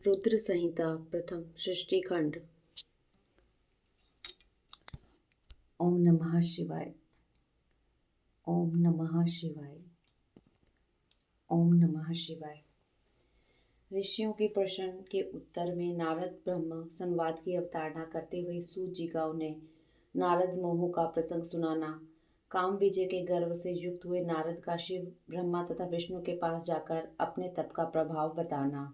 रुद्र संहिता प्रथम सृष्टिखंड। ओम नमः शिवाय। ओम नमः शिवाय। ओम नमः शिवाय। ऋषियों के प्रश्न के उत्तर में नारद ब्रह्म संवाद की अवतारणा करते हुए सूत जी का उन्हें नारद मोह का प्रसंग सुनाना, काम विजय के गर्व से युक्त हुए नारद का शिव ब्रह्मा तथा विष्णु के पास जाकर अपने तप का प्रभाव बताना,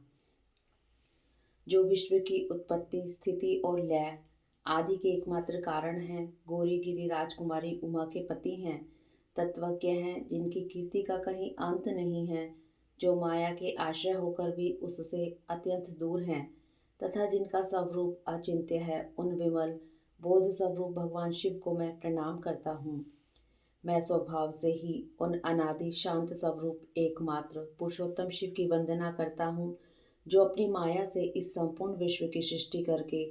जो विश्व की उत्पत्ति, स्थिति और लय आदि के एकमात्र कारण हैं। गौरी गिरी राजकुमारी उमा के पति हैं, तत्वज्ञ हैं, जिनकी कीर्ति का कहीं अंत नहीं है, जो माया के आश्रय होकर भी उससे अत्यंत दूर हैं, तथा जिनका स्वरूप अचिंत्य है। उन विमल बोध स्वरूप भगवान शिव को मैं प्रणाम करता हूँ। मैं स्वभाव से ही उन अनादि शांत स्वरूप एकमात्र पुरुषोत्तम शिव की वंदना करता हूँ, जो अपनी माया से इस संपूर्ण विश्व की सृष्टि करके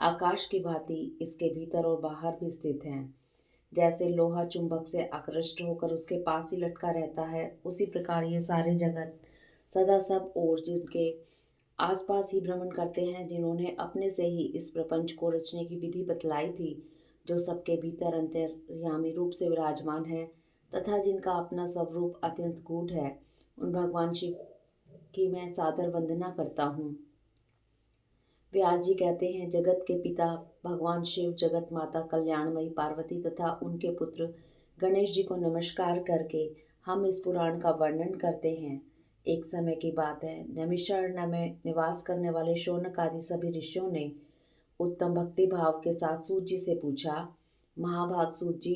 आकाश की भांति इसके भीतर और बाहर भी स्थित हैं। जैसे लोहा चुंबक से आकृष्ट होकर उसके पास ही लटका रहता है, उसी प्रकार ये सारे जगत सदा सब और जिनके आसपास ही भ्रमण करते हैं, जिन्होंने अपने से ही इस प्रपंच को रचने की विधि बतलाई थी, जो सबके भीतर अंतर्यामी रूप से विराजमान है तथा जिनका अपना स्वरूप अत्यंत गूढ़ है, उन भगवान शिव की मैं सादर वंदना करता हूँ। व्यास जी कहते हैं, जगत के पिता भगवान शिव, जगत माता कल्याणमयी पार्वती तथा उनके पुत्र गणेश जी को नमस्कार करके हम इस पुराण का वर्णन करते हैं। एक समय की बात है, नैमिषारण्य में निवास करने वाले शौनक आदि सभी ऋषियों ने उत्तम भक्ति भाव के साथ सूत जी से पूछा, महाभाग सूत जी,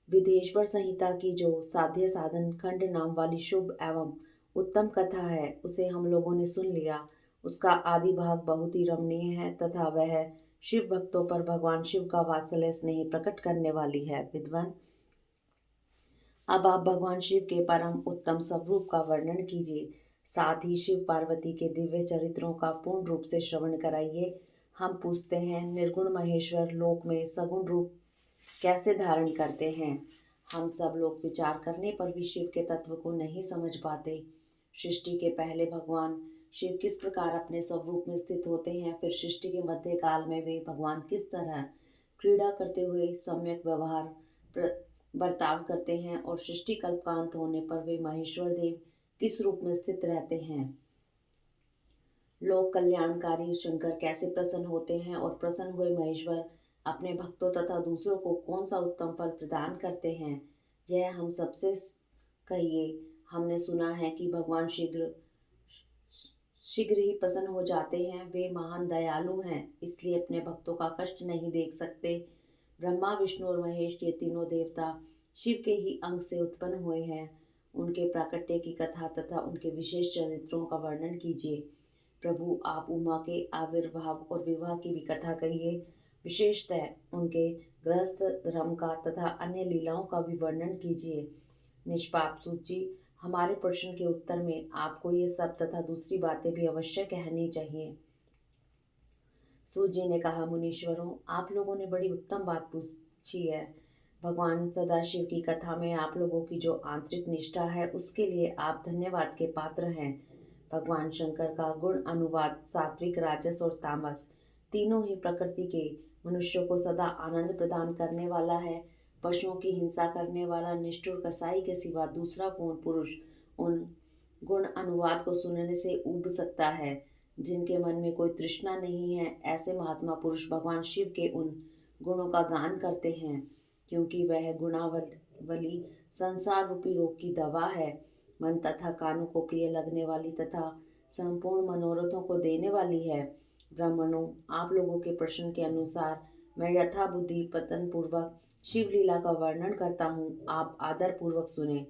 विदेश्वर संहिता की जो साध्य साधन खंड नाम वाली शुभ एवं उत्तम कथा है, उसे हम लोगों ने सुन लिया। उसका आदि भाग बहुत ही रमणीय है तथा वह शिव भक्तों पर भगवान शिव का वात्सल्य स्नेह प्रकट करने वाली है। विद्वान, अब आप भगवान शिव के परम उत्तम स्वरूप का वर्णन कीजिए, साथ ही शिव पार्वती के दिव्य चरित्रों का पूर्ण रूप से श्रवण कराइए। हम पूछते हैं, निर्गुण महेश्वर लोक में सगुण रूप कैसे धारण करते हैं? हम सब लोग विचार करने पर भी शिव के तत्व को नहीं समझ पाते। सृष्टि के पहले भगवान शिव किस प्रकार अपने स्वरूप में स्थित होते हैं, फिर सृष्टि के मध्य काल में वे भगवान किस तरह क्रीड़ा करते हुए सम्यक बर्ताव करते हैं, और सृष्टि कल्पांत होने पर वे महेश्वर देव किस रूप में स्थित रहते हैं। लोक कल्याणकारी शंकर कैसे प्रसन्न होते हैं, और प्रसन्न हुए महेश्वर अपने भक्तों तथा दूसरों को कौन सा उत्तम फल प्रदान करते हैं, यह हम सबसे कहिए। हमने सुना है कि भगवान शीघ्र ही प्रसन्न हो जाते हैं। वे महान दयालु हैं, इसलिए अपने भक्तों का कष्ट नहीं देख सकते। ब्रह्मा, विष्णु और महेश, ये तीनों देवता शिव के ही अंग से उत्पन्न हुए हैं। उनके प्राकट्य की कथा तथा उनके विशेष चरित्रों का वर्णन कीजिए। प्रभु, आप उमा के आविर्भाव और विवाह की भी कथा कहिए। विशेषतः उनके गृहस्थ धर्म का तथा अन्य लीलाओं का भी वर्णन कीजिए। निष्पाप सूत जी, हमारे प्रश्न के उत्तर में आपको ये सब तथा दूसरी बातें भी अवश्य कहनी चाहिए। सूत जी ने कहा, मुनीश्वरों, आप लोगों ने बड़ी उत्तम बात पूछी है। भगवान सदाशिव की कथा में आप लोगों की जो आंतरिक निष्ठा है, उसके लिए आप धन्यवाद के पात्र हैं। भगवान शंकर का गुण अनुवाद सात्विक, राजस और तामस तीनों ही प्रकृति के मनुष्यों को सदा आनंद प्रदान करने वाला है। पशुओं की हिंसा करने वाला निष्ठुर कसाई के सिवा दूसरा कौन पुरुष उन गुण अनुवाद को सुनने से ऊब सकता है? जिनके मन में कोई तृष्णा नहीं है, ऐसे महात्मा पुरुष भगवान शिव के उन गुणों का गान करते हैं, क्योंकि वह गुणावली संसार रूपी रोग की दवा है। मन तथा कानों को प्रिय लगने वाली तथा संपूर्ण मनोरथों को देने वाली है। ब्राह्मणों, आप लोगों के प्रश्न के अनुसार मैं यथा बुद्धि पतन पूर्वक शिवलीला का वर्णन करता हूँ। आप आदर पूर्वक सुने।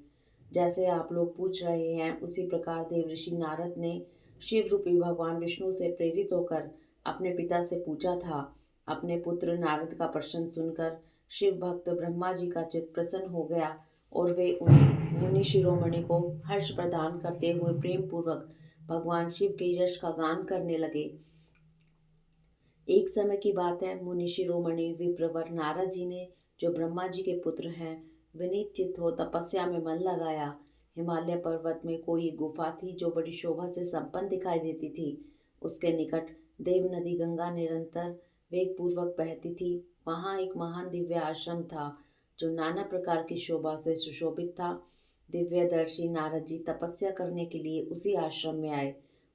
जैसे आप लोग पूछ रहे हैं, उसी प्रकार देव ऋषि नारद ने शिव रूपी भगवान विष्णु से प्रेरित होकर अपने पिता से पूछा था। अपने पुत्र नारद का प्रश्न सुनकर शिव भक्त ब्रह्मा जी का चित्त प्रसन्न हो गया, और वे उन मुनि शिरोमणि को हर्ष प्रदान करते हुए प्रेम पूर्वक भगवान शिव के यश का गान करने लगे। एक समय की बात है, मुनि शिरोमणि विप्रवर नारद जी ने, जो ब्रह्मा जी के पुत्र हैं, विनीत चित्त हो तपस्या में मन लगाया। हिमालय पर्वत में कोई गुफा थी, जो बड़ी शोभा से संपन्न दिखाई देती थी। उसके निकट देव नदी गंगा निरंतर वेगपूर्वक बहती थी। वहाँ एक महान दिव्य आश्रम था जो नाना प्रकार की शोभा से सुशोभित था। दिव्यदर्शी नारद जी तपस्या करने के लिए उसी आश्रम में आए।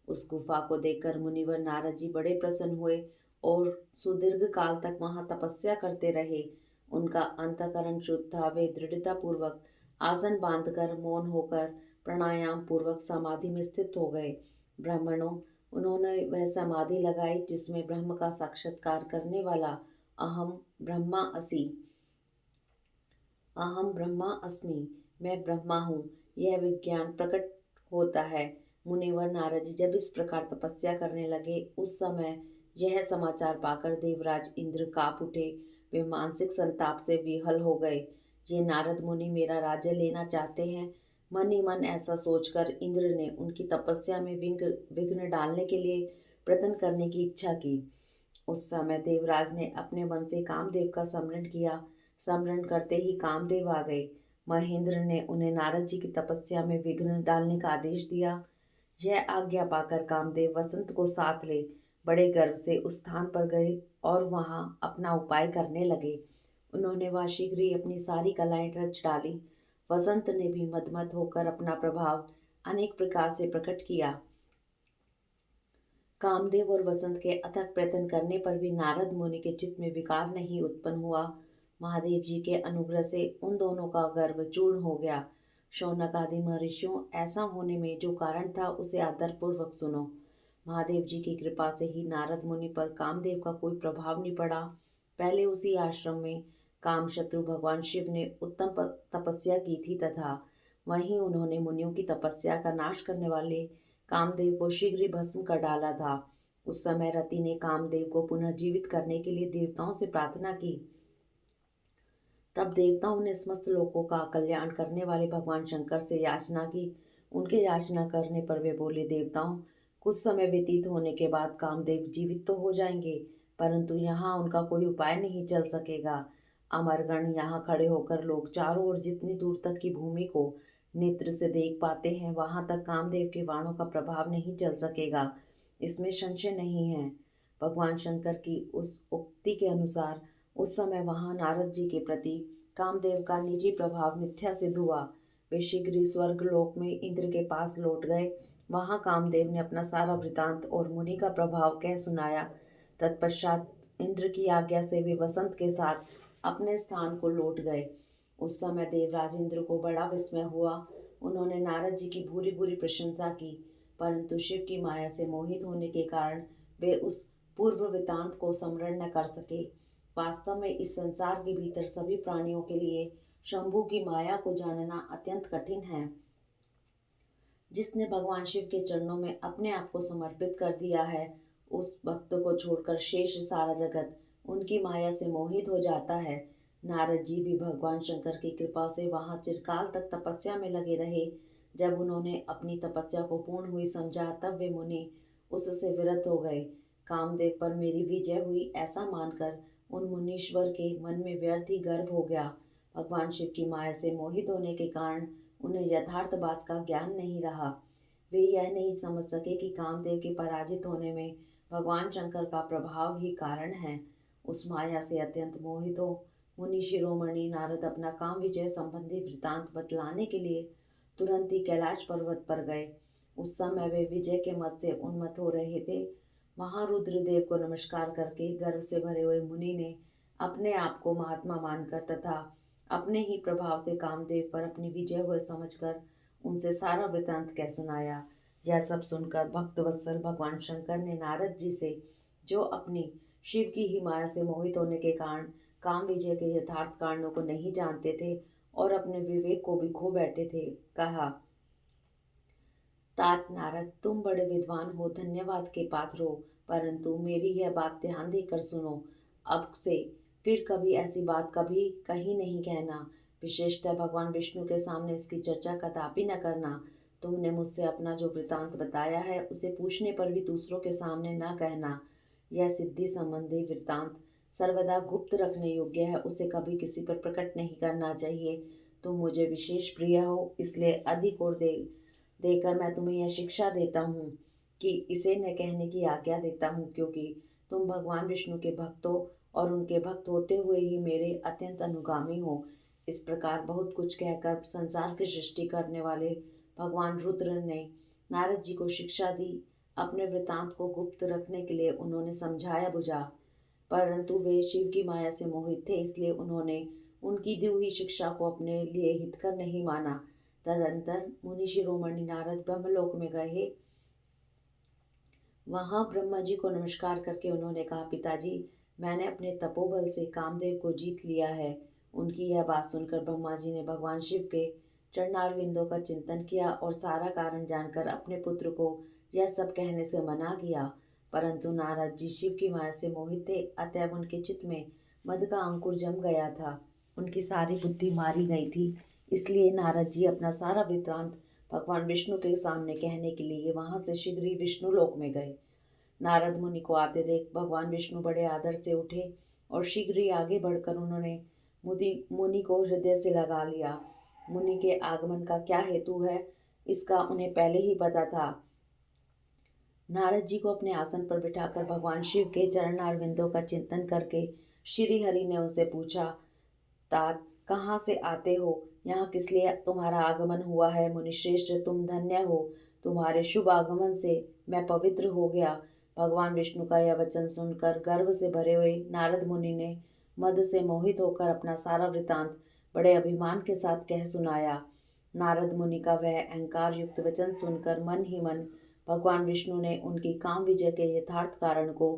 उस गुफा को देखकर मुनिवर नारद जी बड़े प्रसन्न हुए और सुदीर्घ काल तक वहां तपस्या करते रहे। उनका अंतःकरण शुद्ध था। वे दृढ़ता पूर्वक आसन बांधकर मौन होकर प्राणायाम पूर्वक समाधि में स्थित हो गए। ब्राह्मणों, उन्होंने वह समाधि लगाई जिसमें ब्रह्म का साक्षात्कार करने वाला अहम ब्रह्मा अस्मि, मैं ब्रह्मा हूँ, यह विज्ञान प्रकट होता है। मुनिवर नारद जी जब इस प्रकार तपस्या करने लगे, उस समय यह समाचार पाकर देवराज इंद्र काँप उठे। वे मानसिक संताप से विहल हो गए। ये नारद मुनि मेरा राज्य लेना चाहते हैं। मन ही मन ऐसा सोचकर इंद्र ने उनकी तपस्या में विघ्न डालने के लिए प्रयत्न करने की इच्छा की। उस समय देवराज ने अपने मन से कामदेव का स्मरण किया। स्मरण करते ही कामदेव आ गए। महेंद्र ने उन्हें नारद जी की तपस्या में विघ्न डालने का आदेश दिया। यह आज्ञा पाकर कामदेव वसंत को साथ ले बड़े गर्व से उस स्थान पर गए और वहां अपना उपाय करने लगे। उन्होंने वहां शीघ्र ही अपनी सारी कलाएं रच डाली। वसंत ने भी मदमत होकर अपना प्रभाव अनेक प्रकार से प्रकट किया। कामदेव और वसंत के अथक प्रयत्न करने पर भी नारद मुनि के चित्त में विकार नहीं उत्पन्न हुआ। महादेव जी के अनुग्रह से उन दोनों का गर्व चूर्ण हो गया। शौनक आदि महर्षियों, ऐसा होने में जो कारण था उसे आदरपूर्वक सुनो। महादेव जी की कृपा से ही नारद मुनि पर कामदेव का कोई प्रभाव नहीं पड़ा। पहले उसी आश्रम में कामशत्रु भगवान शिव ने उत्तम तपस्या की थी तथा वहीं उन्होंने मुनियों की तपस्या का नाश करने वाले कामदेव को शीघ्र ही भस्म कर डाला था। उस समय रति ने कामदेव को पुनः जीवित करने के लिए देवताओं से प्रार्थना की। तब देवताओं ने समस्त लोकों का कल्याण करने वाले भगवान शंकर से याचना की। उनके याचना करने पर वे बोले, देवताओं, कुछ समय व्यतीत होने के बाद कामदेव जीवित तो हो जाएंगे, परंतु यहाँ उनका कोई उपाय नहीं चल सकेगा। अमरगण यहाँ खड़े होकर लोग चारों ओर जितनी दूर तक की भूमि को नेत्र से देख पाते हैं, वहां तक कामदेव के बाणों का प्रभाव नहीं चल सकेगा, इसमें संशय नहीं है। भगवान शंकर की उस उक्ति के अनुसार उस समय वहां नारद जी के प्रति कामदेव का निजी प्रभाव मिथ्या सिद्ध हुआ। वे शीघ्र ही स्वर्ग लोक में इंद्र के पास लौट गए। वहां कामदेव ने अपना सारा वृतांत और मुनि का प्रभाव कह सुनाया। तत्पश्चात इंद्र की आज्ञा से वे वसंत के साथ अपने स्थान को लौट गए। उस समय देवराज इंद्र को बड़ा विस्मय हुआ। उन्होंने नारद जी की भूरी भूरी प्रशंसा की, परंतु शिव की माया से मोहित होने के कारण वे उस पूर्व वृतांत को स्मरण न कर सके। वास्तव में इस संसार के भीतर सभी प्राणियों के लिए शंभु की माया को जानना अत्यंत कठिन है। जिसने भगवान शिव के चरणों में अपने आप को समर्पित कर दिया है, उस भक्त को छोड़कर शेष सारा जगत उनकी माया से मोहित हो जाता है। नारद जी भी भगवान शंकर की कृपा से वहां चिरकाल तक तपस्या में लगे रहे। जब उन्होंने अपनी तपस्या को पूर्ण हुई समझा, तब वे मुनि उससे विरत हो गए। कामदेव पर मेरी विजय हुई ऐसा मानकर उन मुनीश्वर के मन में व्यर्थ ही गर्व हो गया। भगवान शिव की माया से मोहित होने के कारण उन्हें यथार्थ बात का ज्ञान नहीं रहा। वे यह नहीं समझ सके कि कामदेव के पराजित होने में भगवान शंकर का प्रभाव ही कारण है। उस माया से अत्यंत मोहित हो मुनि शिरोमणि नारद अपना काम विजय संबंधी वृतांत बतलाने के लिए तुरंत ही कैलाश पर्वत पर गए। उस समय वे विजय के मत से उन्मत्त हो रहे थे। वहां रुद्रदेव को नमस्कार करके गर्व से भरे हुए मुनि ने अपने आप को महात्मा मानकर तथा अपने ही प्रभाव से कामदेव पर अपनी विजय हुए समझकर उनसे सारा वृतांत कह सुनाया। यह सब सुनकर भक्त वत्सल भगवान शंकर ने नारद जी से, जो अपनी शिव की ही माया से मोहित होने के कारण काम विजय के यथार्थ कारणों को नहीं जानते थे और अपने विवेक को भी खो बैठे थे, कहा, तात नारद, तुम बड़े विद्वान हो, धन्यवाद के पात्र हो, परंतु मेरी यह बात ध्यान देकर सुनो। अब से फिर कभी ऐसी बात कभी कहीं नहीं कहना। विशेषतः भगवान विष्णु के सामने इसकी चर्चा कदापि न करना। तुमने मुझसे अपना जो वृतांत बताया है उसे पूछने पर भी दूसरों के सामने न कहना। यह सिद्धि संबंधी वृतांत सर्वदा गुप्त रखने योग्य है, उसे कभी किसी पर प्रकट नहीं करना चाहिए। तुम मुझे विशेष प्रिय हो, इसलिए अधिक और देकर मैं तुम्हें यह शिक्षा देता हूँ। कि इसे न कहने की आज्ञा देता हूँ, क्योंकि तुम भगवान विष्णु के भक्त हो और उनके भक्त होते हुए ही मेरे अत्यंत अनुगामी हो। इस प्रकार बहुत कुछ कहकर संसार की सृष्टि करने वाले भगवान रुद्र ने नारद जी को शिक्षा दी। अपने वृतांत को गुप्त रखने के लिए उन्होंने समझाया बुझा, परंतु वे शिव की माया से मोहित थे, इसलिए उन्होंने उनकी दी हुई शिक्षा को अपने लिए हितकर नहीं माना। तदंतर मुनि शिरोमणि नारद ब्रह्मलोक में गए। वहां ब्रह्मा जी को नमस्कार करके उन्होंने कहा, पिताजी, मैंने अपने तपोबल से कामदेव को जीत लिया है। उनकी यह बात सुनकर ब्रह्मा जी ने भगवान शिव के चरणारविंदों का चिंतन किया और सारा कारण जानकर अपने पुत्र को यह सब कहने से मना किया। परंतु नारद जी शिव की माया से मोहित थे, अतएव उनके चित्त में मद का अंकुर जम गया था। उनकी सारी बुद्धि मारी गई थी। इसलिए नारद जी अपना सारा वृत्तांत भगवान विष्णु के सामने कहने के लिए वहां से शीघ्र ही विष्णु लोक में गए। नारद मुनि को आते देख भगवान विष्णु बड़े आदर से उठे और शीघ्र ही आगे बढ़कर उन्होंने मुनि को हृदय से लगा लिया। मुनि के आगमन का क्या हेतु है, इसका उन्हें पहले ही पता था। नारद जी को अपने आसन पर बिठाकर भगवान शिव के चरणारविंदों का चिंतन करके श्री हरि ने उनसे पूछा, तात कहाँ से आते हो? यहाँ किस लिए तुम्हारा आगमन हुआ है? मुनिश्रेष्ठ, तुम धन्य हो। तुम्हारे शुभ आगमन से मैं पवित्र हो गया। भगवान विष्णु का यह वचन सुनकर गर्व से भरे हुए नारद मुनि ने मद से मोहित होकर अपना सारा वृतांत बड़े अभिमान के साथ कह सुनाया। नारद मुनि का वह अहंकार युक्त वचन सुनकर मन ही मन भगवान विष्णु ने उनकी काम विजय के यथार्थ कारण को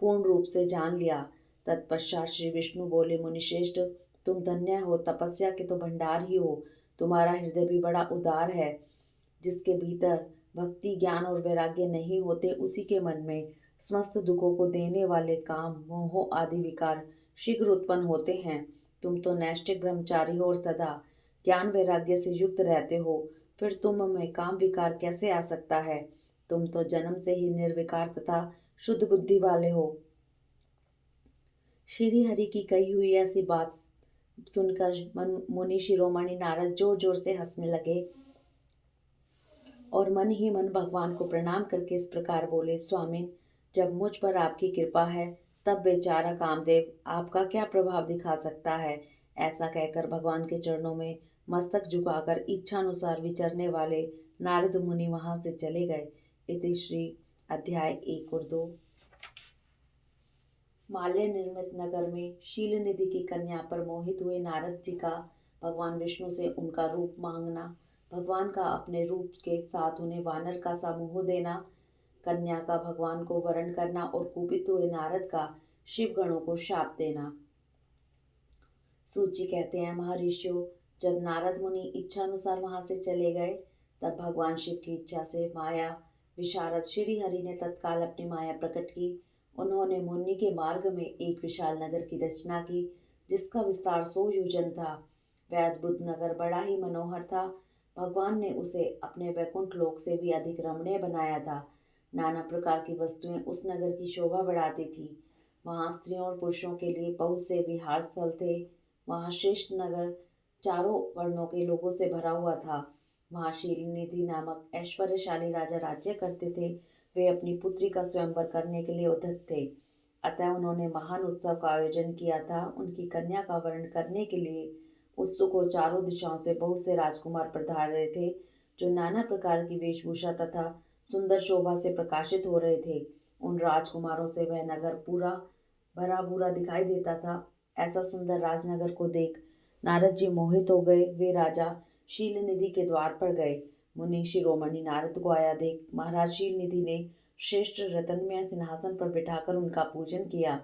पूर्ण रूप से जान लिया। तत्पश्चात श्री विष्णु बोले, मुनिश्रेष्ठ, तुम धन्य हो, तपस्या के तो भंडार ही हो। तुम्हारा हृदय भी बड़ा उदार है। जिसके भीतर भक्ति, ज्ञान और वैराग्य नहीं होते, उसी के मन में समस्त दुखों को देने वाले काम, मोह आदि विकार शीघ्र उत्पन्न होते हैं। तुम तो नैष्ठिक ब्रह्मचारी हो और सदा ज्ञान वैराग्य से युक्त रहते हो, फिर तुम में काम विकार कैसे आ सकता है? तुम तो जन्म से ही निर्विकार तथा शुद्ध बुद्धि वाले हो। श्री हरि की कही हुई ऐसी बात सुनकर मुनि शिरोमणि नारद जोर जोर से हंसने लगे और मन ही मन भगवान को प्रणाम करके इस प्रकार बोले, स्वामी, जब मुझ पर आपकी कृपा है, तब बेचारा कामदेव आपका क्या प्रभाव दिखा सकता है? ऐसा कहकर भगवान के चरणों में मस्तक झुकाकर इच्छानुसार विचरने वाले नारद मुनि वहां से चले गए। इति श्री अध्याय 1 और 2। माल्य निर्मित नगर में शील निधि की कन्या पर मोहित हुए नारद जी का भगवान विष्णु से उनका रूप मांगना, भगवान का अपने रूप के साथ उन्हें वानर का सा मुंह देना, कन्या का भगवान को वरण करना और कुपित हुए नारद का शिव गणों को शाप देना। सूची कहते हैं, महर्षियों, जब नारद मुनि इच्छानुसार वहां से चले गए, तब भगवान शिव की इच्छा से माया विशारद श्री हरि ने तत्काल अपनी माया प्रकट की। उन्होंने मुनि के मार्ग में एक विशाल नगर की रचना की, जिसका विस्तार 100 योजन था। वह अद्भुत नगर बड़ा ही मनोहर था। भगवान ने उसे अपने वैकुंठ लोक से भी अधिक रमणीय बनाया था। नाना प्रकार की वस्तुएं उस नगर की शोभा बढ़ाती थी। वहां स्त्रियों और पुरुषों के लिए बहुत से विहार स्थल थे। वहां श्रेष्ठ नगर चारों वर्णों के लोगों से भरा हुआ था। वहां शीलनिधि नामक ऐश्वर्यशाली राजा राज्य करते थे। वे अपनी पुत्री का स्वयंवर करने के लिए उद्यत थे, अतः उन्होंने महान उत्सव का आयोजन किया था। उनकी कन्या का वरण करने के लिए उत्सुक हो चारों दिशाओं से बहुत से राजकुमार पधार रहे थे, जो नाना प्रकार की वेशभूषा तथा सुंदर शोभा से प्रकाशित हो रहे थे। उन राजकुमारों से वह नगर पूरा भरा पूरा दिखाई देता था। ऐसा सुंदर राजनगर को देख नारद जी मोहित हो गए। वे राजा शील निधि के द्वार पर गए। मुनि शिरोमणि नारद को आया देख महाराज शील निधि ने श्रेष्ठ रत्नमय सिंहासन पर बिठाकर उनका पूजन किया।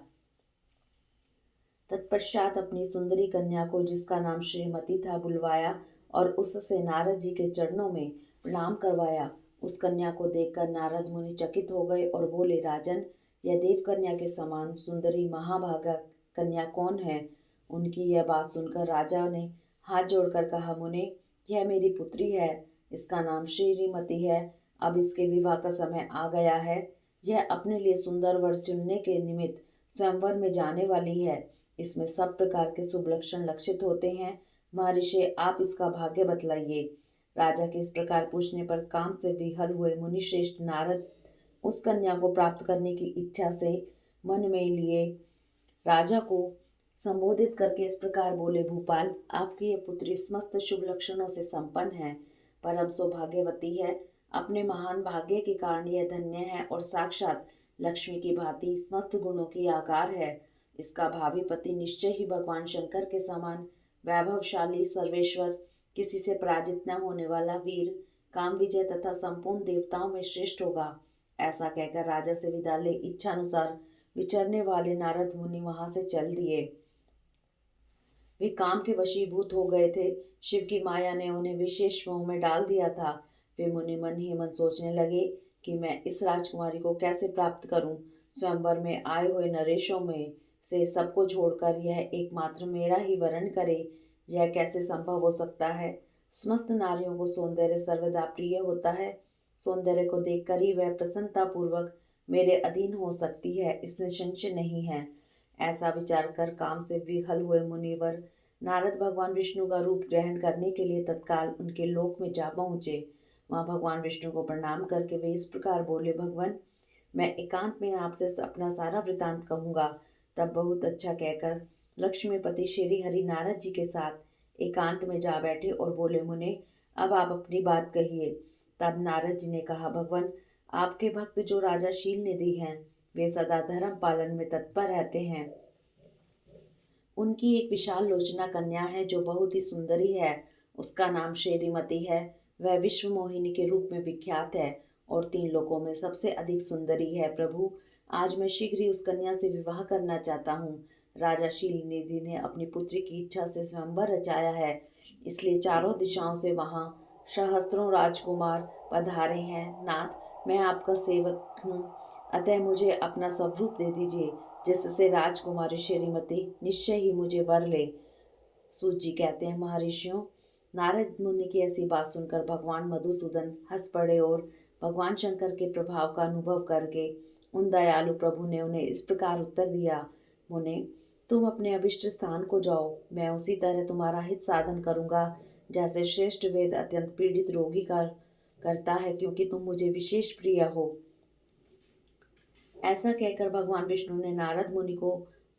तत्पश्चात अपनी सुंदरी कन्या को, जिसका नाम श्रीमती था, बुलवाया और उससे नारद जी के चरणों में प्रणाम करवाया। उस कन्या को देखकर नारद मुनि चकित हो गए और बोले, राजन, यह देव कन्या के समान सुंदरी महाभागा कन्या कौन है? उनकी यह बात सुनकर राजा ने हाथ जोड़कर कहा, मुने, यह मेरी पुत्री है। इसका नाम श्रीमती है। अब इसके विवाह का समय आ गया है। यह अपने लिए सुंदर वर चुनने के निमित्त स्वयंवर में जाने वाली है। इसमें सब प्रकार के शुभ लक्षण लक्षित होते हैं। महर्षि, आप इसका भाग्य बतलाइए। राजा के इस प्रकार पूछने पर काम से विहल हुए मुनिश्रेष्ठ नारद उस कन्या को प्राप्त करने की इच्छा से मन में लिए राजा को संबोधित करके इस प्रकार बोले, भूपाल, आपकी ये पुत्री समस्त शुभ लक्षणों से संपन्न है, परम सौभाग्यवती है। अपने महान भाग्य के कारण यह धन्य है और साक्षात लक्ष्मी की भांति समस्त गुणों की आकार है। इसका भावी पति निश्चय ही भगवान शंकर के समान वैभवशाली, सर्वेश्वर, किसी से पराजित न होने वाला वीर, काम विजय तथा संपूर्ण देवताओं में श्रेष्ठ होगा। ऐसा कहकर राजा से विदा ले इच्छानुसार विचरने वाले नारद मुनि वहां से चल दिए। वे काम के वशीभूत हो गए थे। शिव की माया ने उन्हें विशेष मोह में डाल दिया था। वे मुनि मन ही मन सोचने लगे कि मैं इस राजकुमारी को कैसे प्राप्त करूं। स्वयंवर में आए हुए नरेशों में से सबको छोड़कर यह एकमात्र मेरा ही वरण करे, यह कैसे संभव हो सकता है। समस्त नारियों को सौंदर्य सर्वदा प्रिय होता है। सौंदर्य को देखकर ही वह प्रसन्नता पूर्वक मेरे अधीन हो सकती है, इसमें संशय नहीं है। ऐसा विचार कर काम से विहल हुए मुनिवर नारद भगवान विष्णु का रूप ग्रहण करने के लिए तत्काल उनके लोक में जा पहुंचे। वहां भगवान विष्णु को प्रणाम करके वे इस प्रकार बोले, भगवान, मैं एकांत में आपसे अपना सारा वृतांत कहूंगा। तब बहुत अच्छा कहकर लक्ष्मीपति श्री हरि नारद जी के साथ एकांत में जा बैठे और बोले, मुने, अब आप अपनी बात कहिए। तब नारद जी ने कहा, भगवान, आपके भक्त जो राजा शील निधि हैं, वे सदा धर्म पालन में तत्पर रहते हैं। उनकी एक विशाल लोचना कन्या है जो बहुत ही सुंदरी है। उसका नाम श्रीमती है। वह विश्व मोहिनी के रूप में विख्यात है और 3 लोकों में सबसे अधिक सुंदरी है। प्रभु, आज मैं शीघ्र ही उस कन्या से विवाह करना चाहता हूँ। राजा शीलनिधि ने अपनी पुत्री की इच्छा से स्वयंवर रचाया है, इसलिए चारों दिशाओं से वहां सहस्त्रों राजकुमार पधारे हैं। नाथ, मैं आपका सेवक हूँ, अतः मुझे अपना स्वरूप दे दीजिए, जिससे राजकुमारी श्रीमती निश्चय ही मुझे वर ले। सूत जी कहते हैं, महर्षियों, नारद मुनि की ऐसी बात सुनकर भगवान मधुसूदन हंस पड़े और भगवान शंकर के प्रभाव का अनुभव करके उन दयालु प्रभु ने उन्हें इस प्रकार उत्तर दिया, मुने, तुम अपने अभिष्ट स्थान को जाओ, मैं उसी तरह तुम्हारा हित साधन करूंगा जैसे श्रेष्ठ वेद अत्यंत पीड़ित रोगी का करता है, क्योंकि तुम मुझे विशेष प्रिय हो। ऐसा कहकर भगवान विष्णु ने नारद मुनि को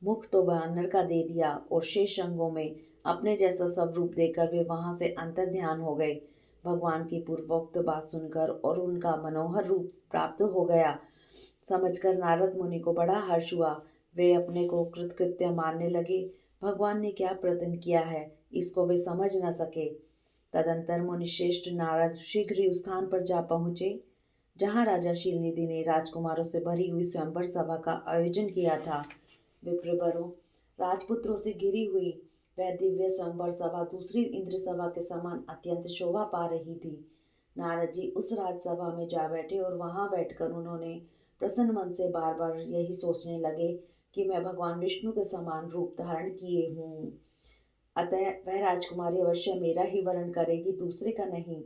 मुख तो बानर का दे दिया और शेष अंगों में अपने जैसा स्वरूप देकर वे वहां से अंतर ध्यान हो गए। भगवान की पूर्वोक्त बात सुनकर और उनका मनोहर रूप प्राप्त हो गया समझकर नारद मुनि को बड़ा हर्ष हुआ। वे अपने को कृतकृत्य मानने लगे। भगवान ने क्या प्रयत्न किया है, इसको वे समझ न सके। तदंतर मुनिश्रेष्ठ नारद शीघ्र ही उस स्थान पर जा पहुंचे जहाँ राजा शीलनिधि ने राजकुमारों से भरी हुई स्वयंवर सभा का आयोजन किया था। विप्रवरों, राजपुत्रों से घिरी हुई वह दिव्य स्वयंवर सभा दूसरी इंद्र सभा के समान अत्यंत शोभा पा रही थी। नारद जी उस राजसभा में जा बैठे और वहां बैठकर उन्होंने प्रसन्न मन से बार बार यही सोचने लगे कि मैं भगवान विष्णु के समान रूप धारण किए हूँ, अतः वह राजकुमारी अवश्य मेरा ही वर्ण करेगी, दूसरे का नहीं।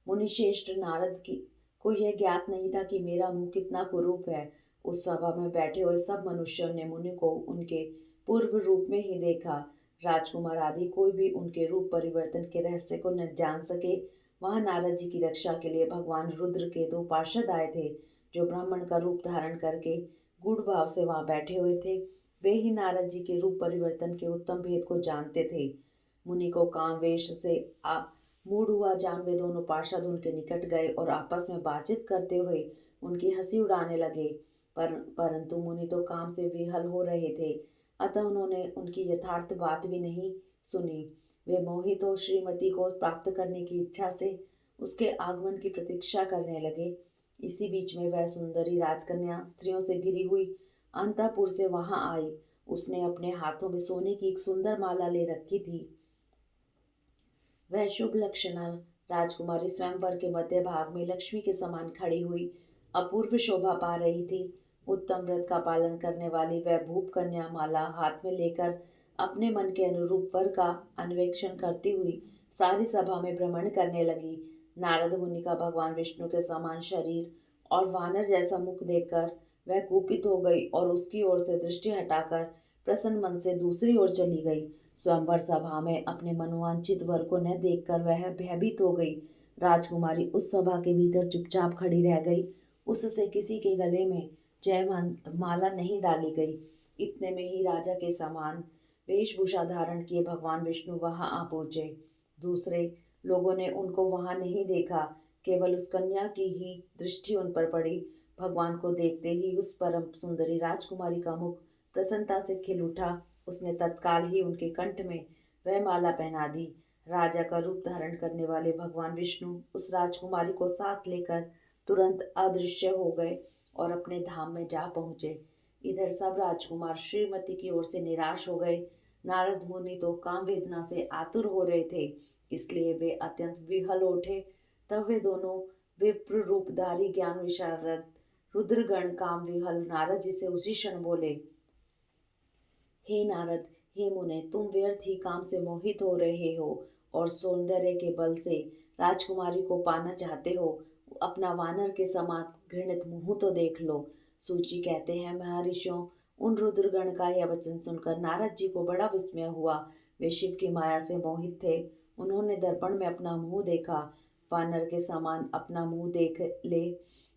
मुनिश्रेष्ठ नारद की को यह ज्ञात नहीं था कि मेरा मुंह कितना कुरूप है। उस सभा में बैठे हुए सब मनुष्यों ने मुनि को उनके पूर्व रूप में ही देखा। राजकुमार आदि कोई भी उनके रूप परिवर्तन के रहस्य को न जान सके। वहां नारद जी की रक्षा के लिए भगवान रुद्र के 2 पार्षद आए थे, जो ब्राह्मण का रूप धारण करके गूढ़ भाव से वहां बैठे हुए थे। वे ही नारद जी के रूप परिवर्तन के उत्तम भेद को जानते थे। मुनि को काम वेश से मूड हुआ जान वे दोनों पार्षद उनके निकट गए और आपस में बातचीत करते हुए उनकी हंसी उड़ाने लगे। परंतु मुनि तो काम से विहल हो रहे थे, अतः उन्होंने उनकी यथार्थ बात भी नहीं सुनी। वे मोहित तो श्रीमती को प्राप्त करने की इच्छा से उसके आगमन की प्रतीक्षा करने लगे। इसी बीच में वह सुंदरी राजकन्या स्त्रियों से घिरी हुई अंतःपुर से वहां आई। उसने अपने हाथों में सोने की एक सुंदर माला ले रखी थी। वह शुभ लक्षणा राजकुमारी स्वयंवर के मध्य भाग में लक्ष्मी के समान खड़ी हुई अपूर्व शोभा पा रही थी। उत्तम व्रत का पालन करने वाली वह भूप कन्या माला हाथ में लेकर अपने मन के अनुरूप वर का अन्वेषण करती हुई सारी सभा में भ्रमण करने लगी। नारद मुनि का भगवान विष्णु के समान शरीर और वानर जैसा मुख देखकर वह कुपित हो गई और उसकी ओर से दृष्टि हटाकर प्रसन्न मन से दूसरी ओर चली गई। स्वयंवर सभा में अपने मनोवांछित वर को न देखकर वह भयभीत हो गई। राजकुमारी उस सभा के भीतर चुपचाप खड़ी रह गई। उससे किसी के गले में माला नहीं डाली गई। इतने में ही राजा के समान वेशभूषा धारण किए भगवान विष्णु वहां आ पहुंचे। दूसरे लोगों ने उनको वहां नहीं देखा, केवल उस कन्या की ही दृष्टि उन पर पड़ी। भगवान को देखते ही उस परम सुंदरी राजकुमारी का मुख प्रसन्नता से खिल उठा। उसने तत्काल ही उनके कंठ में वह माला पहना दी। राजा का रूप धारण करने वाले भगवान विष्णु उस राजकुमारी को साथ लेकर तुरंत अदृश्य हो गए और अपने धाम में जा पहुंचे। इधर सब राजकुमार श्रीमती की ओर से निराश हो गए। नारद मुनि तो काम वेदना से आतुर हो रहे थे, इसलिए वे अत्यंत विहल उठे। तब वे दोनों विप्र रूपधारी ज्ञान विशारद रुद्रगण काम विहल नारद जी से उसी क्षण बोले, हे नारद, हे मुने, तुम व्यर्थ ही काम से मोहित हो रहे हो और सौंदर्य के बल से राजकुमारी को पाना चाहते हो। अपना वानर के समान घृणित मुंह तो देख लो। सूची कहते हैं, महर्षियों, उन रुद्रगण का यह वचन सुनकर नारद जी को बड़ा विस्मय हुआ। वे शिव की माया से मोहित थे। उन्होंने दर्पण में अपना मुंह देखा। वानर के समान अपना मुंह देख ले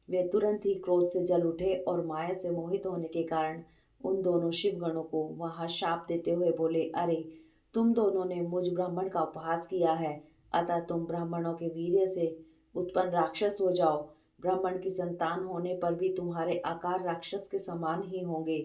वे तुरंत ही क्रोध से जल उठे और माया से मोहित होने के कारण उन दोनों शिवगणों को वहां शाप देते हुए बोले, अरे, तुम दोनों ने मुझ ब्राह्मण का उपहास किया है, अतः तुम ब्राह्मणों के वीर्य से उत्पन्न राक्षस हो जाओ। ब्राह्मण की संतान होने पर भी तुम्हारे आकार राक्षस के समान ही होंगे।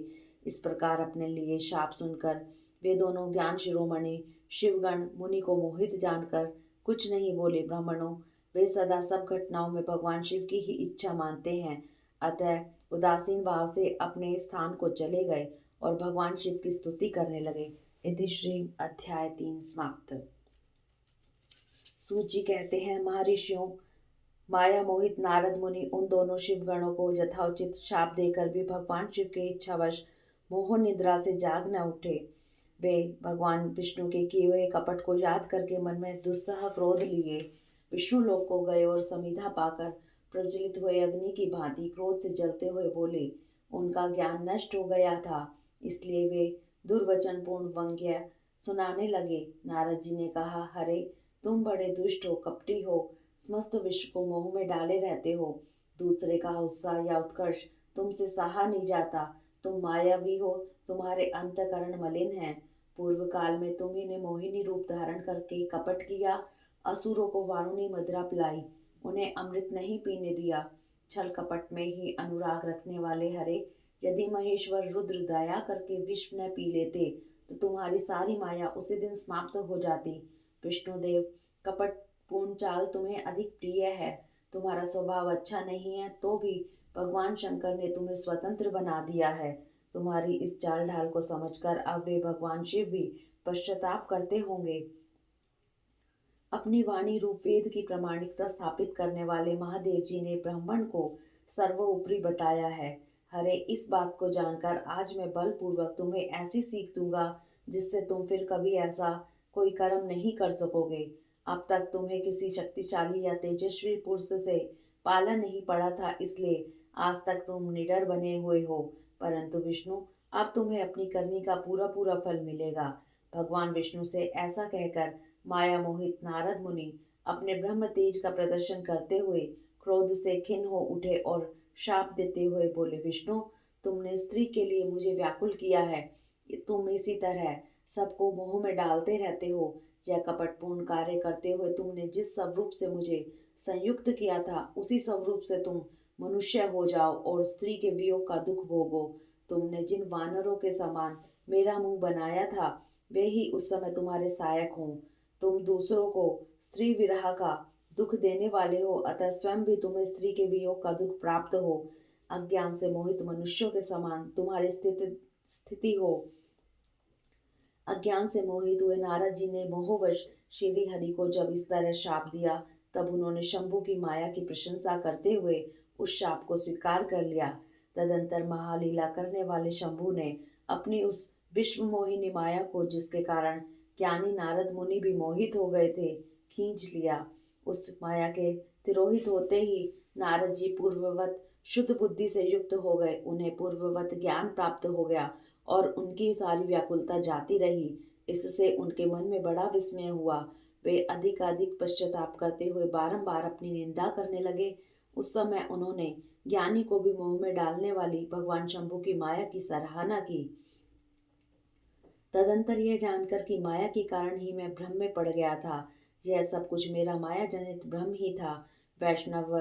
इस प्रकार अपने लिए शाप सुनकर वे दोनों ज्ञान शिरोमणि शिवगण मुनि को मोहित जानकर कुछ नहीं बोले। ब्राह्मणों, वे सदा सब घटनाओं में भगवान शिव की ही इच्छा मानते हैं, अतः उदासीन भाव से अपने स्थान को चले गए और भगवान शिव की स्तुति करने लगे। इति श्री अध्याय 3 समाप्त। सूची कहते हैं, महर्षियों, माया मोहित नारद मुनि उन दोनों शिवगणों को यथोचित शाप देकर भी भगवान शिव के इच्छावश मोह निद्रा से जाग न उठे। वे भगवान विष्णु के किए हुए कपट को याद करके मन में दुस्सह क्रोध लिए विष्णु लोक को गए और समिधा पाकर प्रज्वलित हुए अग्नि की भांति क्रोध से जलते हुए बोले। उनका ज्ञान नष्ट हो गया था, इसलिए वे दुर्वचनपूर्ण व्यंग्य सुनाने लगे। नारद जी ने कहा, हरे, तुम बड़े दुष्ट हो, कपटी हो, समस्त विश्व को मोह में डाले रहते हो। दूसरे का उत्साह या उत्कर्ष तुमसे सहा नहीं जाता। तुम मायावी हो, तुम्हारे अंतकरण मलिन हैं। पूर्व काल में तुम्ही ने मोहिनी रूप धारण करके कपट किया, असुरों को वारुणी मदिरा पिलाई, उन्हें अमृत नहीं पीने दिया। छल कपट में ही अनुराग रखने वाले हरे, यदि महेश्वर रुद्र दया करके विष न पी लेते तो तुम्हारी सारी माया उसी दिन समाप्त हो जाती। विष्णुदेव, कपट पूर्ण चाल तुम्हें अधिक प्रिय है। तुम्हारा स्वभाव अच्छा नहीं है, तो भी भगवान शंकर ने तुम्हें स्वतंत्र बना दिया है। तुम्हारी इस चाल ढाल को समझकर अब वे भगवान शिव भी पश्चाताप करते होंगे। अपनी वाणी रूप वेद की प्रामाणिकता स्थापित करने वाले महादेव जी ने ब्राह्मण को सर्वोपरि बताया है। हरे, इस बात को जानकर आज मैं बलपूर्वक तुम्हें ऐसी सीख दूंगा जिससे तुम फिर कभी ऐसा कोई कर्म नहीं कर सकोगे। अब तक तुम्हें किसी शक्तिशाली या तेजस्वी पुरुष से पाला नहीं पड़ा था, इसलिए आज तक तुम निडर बने हुए हो, परंतु विष्णु, अब तुम्हें अपनी करनी का पूरा पूरा फल मिलेगा। भगवान विष्णु से ऐसा कहकर माया मोहित नारद मुनि अपने ब्रह्म तेज का प्रदर्शन करते हुए क्रोध से खिन्न हो उठे और शाप देते हुए बोले, विष्णु, तुमने स्त्री के लिए मुझे व्याकुल किया है। तुम इसी तरह सबको मोह में डालते रहते हो। यह कपटपूर्ण कार्य करते हुए तुमने जिस स्वरूप से मुझे संयुक्त किया था, उसी स्वरूप से तुम मनुष्य हो जाओ और स्त्री के वियोग का दुख भोगो। तुमने जिन वानरों के समान मेरा मुंह बनाया था, वे ही उस समय तुम्हारे सहायक हों। तुम दूसरों को स्त्री विरह का दुख देने वाले हो, अतः स्वयं भी तुम्हें स्त्री के वियोग का दुख प्राप्त हो। अज्ञान से मोहित मनुष्यों के समान तुम्हारी स्थिति हो। अज्ञान से मोहित हुए नारद जी ने मोहवश श्री हरि को जब इस तरह शाप दिया, तब उन्होंने शंभु की माया की प्रशंसा करते हुए उस शाप को स्वीकार कर लिया। तदंतर महालीला करने वाले शंभु ने अपनी उस विश्व मोहिनी माया को, जिसके कारण ज्ञानी नारद मुनि भी मोहित हो गए थे, खींच लिया। उस माया के तिरोहित होते ही नारद जी पूर्ववत शुद्ध बुद्धि से युक्त हो गए। उन्हें पूर्ववत ज्ञान प्राप्त हो गया और उनकी सारी व्याकुलता जाती रही। इससे उनके मन में बड़ा विस्मय हुआ। वे अधिक पश्चाताप करते हुए बारंबार अपनी निंदा करने लगे। उस समय उन्होंने ज्ञानी को भी मोह में डालने वाली भगवान शंभु की माया की सराहना की। तदंतर यह जानकर कि माया के कारण ही मैं भ्रम में पड़ गया था, यह सब कुछ मेरा माया जनित भ्रम ही था, वैष्णव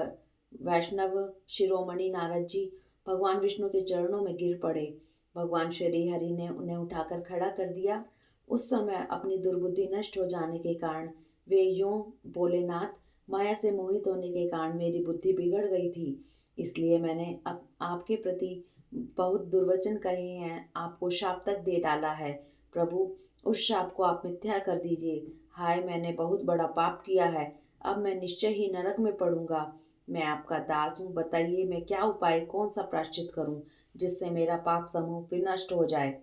वैष्णव शिरोमणि नारद जी भगवान विष्णु के चरणों में गिर पड़े। भगवान श्री हरि ने उन्हें उठाकर खड़ा कर दिया। उस समय अपनी दुर्बुद्धि नष्ट हो जाने के कारण वे यूं बोले, नाथ, माया से मोहित होने के कारण मेरी बुद्धि बिगड़ गई थी, इसलिए मैंने अब आपके प्रति बहुत दुर्वचन कहे हैं, आपको शाप तक दे डाला है। प्रभु, उस शाप को आप मिथ्या कर दीजिए। हाय, मैंने बहुत बड़ा पाप किया है, अब मैं निश्चय ही नरक में पड़ूंगा। मैं आपका दास हूँ, बताइए मैं क्या उपाय, कौन सा प्रायश्चित करूं जिससे मेरा पाप समूह विनष्ट हो जाए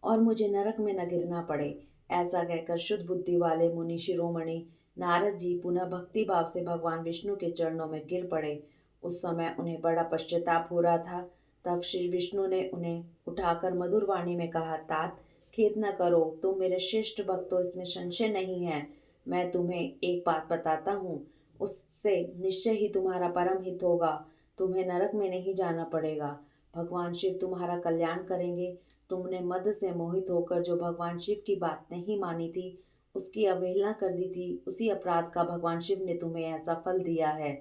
और मुझे नरक में न गिरना पड़े। ऐसा कहकर शुद्ध बुद्धि वाले मुनि शिरोमणि नारद जी पुनः भक्ति भाव से भगवान विष्णु के चरणों में गिर पड़े। उस समय उन्हें बड़ा पश्चाताप हो रहा था। तब श्री विष्णु ने उन्हें उठाकर मधुर वाणी में कहा, तात, खेद न करो, तुम मेरे श्रेष्ठ भक्त हो, इसमें संशय नहीं है। मैं तुम्हें एक बात बताता हूँ, उससे निश्चय ही तुम्हारा परम हित होगा, तुम्हें नरक में नहीं जाना पड़ेगा। भगवान शिव तुम्हारा कल्याण करेंगे। तुमने मद से मोहित होकर जो भगवान शिव की बात नहीं मानी थी, उसकी अवहेलना कर दी थी, उसी अपराध का भगवान शिव ने तुम्हें ऐसा फल दिया है,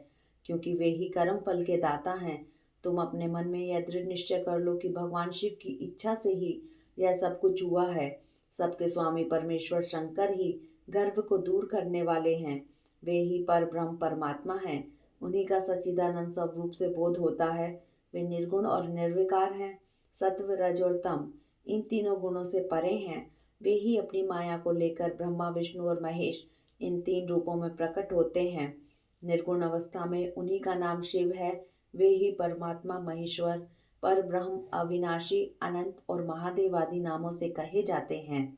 क्योंकि वे ही कर्म फल के दाता हैं। तुम अपने मन में यह दृढ़ निश्चय कर लो कि भगवान शिव की इच्छा से ही यह सब कुछ हुआ है। सबके स्वामी परमेश्वर शंकर ही गर्व को दूर करने वाले हैं। वे ही पर ब्रह्म परमात्मा हैं। उन्हीं का सच्चिदानंद स्वरूप से बोध होता है। वे निर्गुण और निर्विकार हैं। सत्व, रज और तम इन तीनों गुणों से परे हैं। वे ही अपनी माया को लेकर ब्रह्मा, विष्णु और महेश इन तीन रूपों में प्रकट होते हैं। निर्गुण अवस्था में उन्हीं का नाम शिव है। वे ही परमात्मा, महेश्वर, पर ब्रह्म, अविनाशी, अनंत और महादेव आदि नामों से कहे जाते हैं।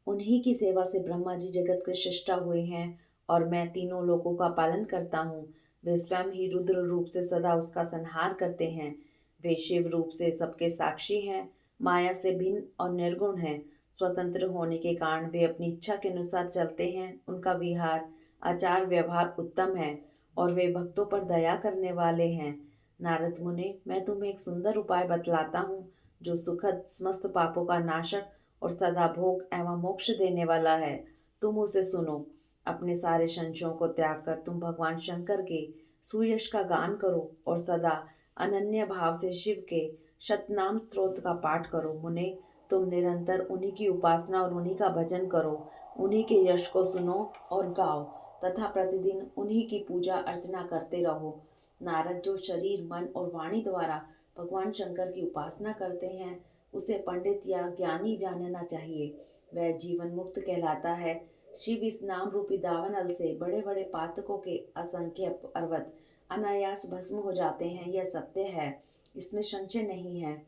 उन्हीं की सेवा से ब्रह्मा जी जगत के सृष्टा हुए हैं और मैं तीनों लोकों का पालन करता हूँ। वे स्वयं ही रुद्र रूप से सदा उसका संहार करते हैं। वे शिव रूप से सबके साक्षी हैं, माया से भिन्न और निर्गुण हैं। स्वतंत्र होने के कारण वे अपनी इच्छा के अनुसार चलते हैं। उनका विहार, आचार व्यवहार उत्तम है और वे भक्तों पर दया करने वाले हैं। नारद मुने, मैं तुम्हें एक सुंदर उपाय बतलाता हूँ, जो सुखद, समस्त पापों का नाशक और सदा भोग एवं मोक्ष देने वाला है। तुम उसे सुनो। अपने सारे संशयों को त्याग कर तुम भगवान शंकर के सुयश का गान करो और सदा अनन्य भाव से शिव के शतनाम स्तोत्र का पाठ करो। मुने, तुम निरंतर उन्हीं की उपासना और उन्हीं का भजन करो। उन्हीं के यश को सुनो और गाओ तथा प्रतिदिन उन्हीं की पूजा अर्चना करते रहो। नारद जो शरीर, मन और वाणी द्वारा भगवान शंकर की उपासना करते हैं, उसे पंडित या ज्ञानी जानना चाहिए। वह जीवन मुक्त कहलाता है। शिव इस नाम रूपी दावानल से बड़े बड़े पातकों के असंख्य पर्वत अनायास भस्म हो जाते हैं, यह सत्य है, इसमें संशय नहीं है।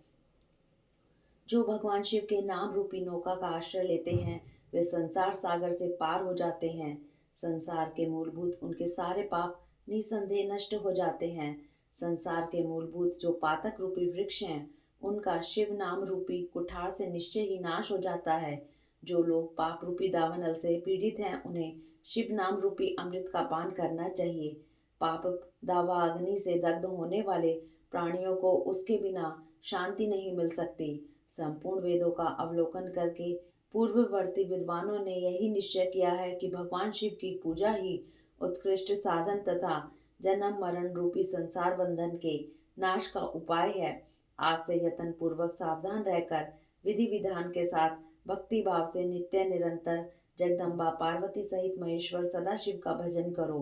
जो भगवान शिव के नाम रूपी नौका का आश्रय लेते हैं, वे संसार सागर से पार हो जाते हैं। संसार के मूलभूत उनके सारे पाप निसंदेह नष्ट हो जाते हैं। संसार के मूलभूत जो पातक रूपी वृक्ष हैं, उनका शिव नाम रूपी कुठार से निश्चय ही नाश हो जाता है। जो लोग पाप रूपी दावानल से पीड़ित हैं, उन्हें शिव नाम रूपी अमृत का पान करना चाहिए। पाप दावा अग्नि से दग्ध होने वाले प्राणियों को उसके बिना शांति नहीं मिल सकती। संपूर्ण वेदों का अवलोकन करके पूर्ववर्ती विद्वानों ने यही निश्चय किया है कि भगवान शिव की पूजा ही उत्कृष्ट साधन तथा जन्म मरण रूपी संसार बंधन के नाश का उपाय है। आज से यत्न पूर्वक सावधान रहकर विधि विधान के साथ भक्ति भाव से नित्य निरंतर जगदम्बा पार्वती सहित महेश्वर सदाशिव का भजन करो।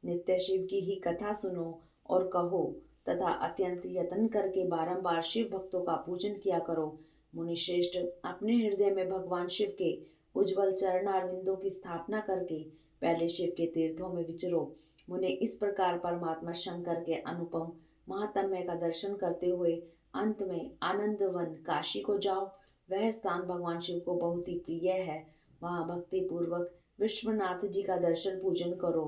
नित्य शिव की ही कथा सुनो और कहो तथा अत्यंत यत्न करके बारंबार शिव भक्तों का पूजन किया करो। मुनिश्रेष्ठ, अपने हृदय में भगवान शिव के उज्जवल चरणारविंदों की स्थापना करके पहले शिव के तीर्थों में विचरो। मुने, इस प्रकार परमात्मा शंकर के अनुपम महात्म्य का दर्शन करते हुए अंत में आनंद वन काशी को जाओ। वह स्थान भगवान शिव को बहुत ही प्रिय है। वहाँ भक्ति पूर्वक विश्वनाथ जी का दर्शन पूजन करो।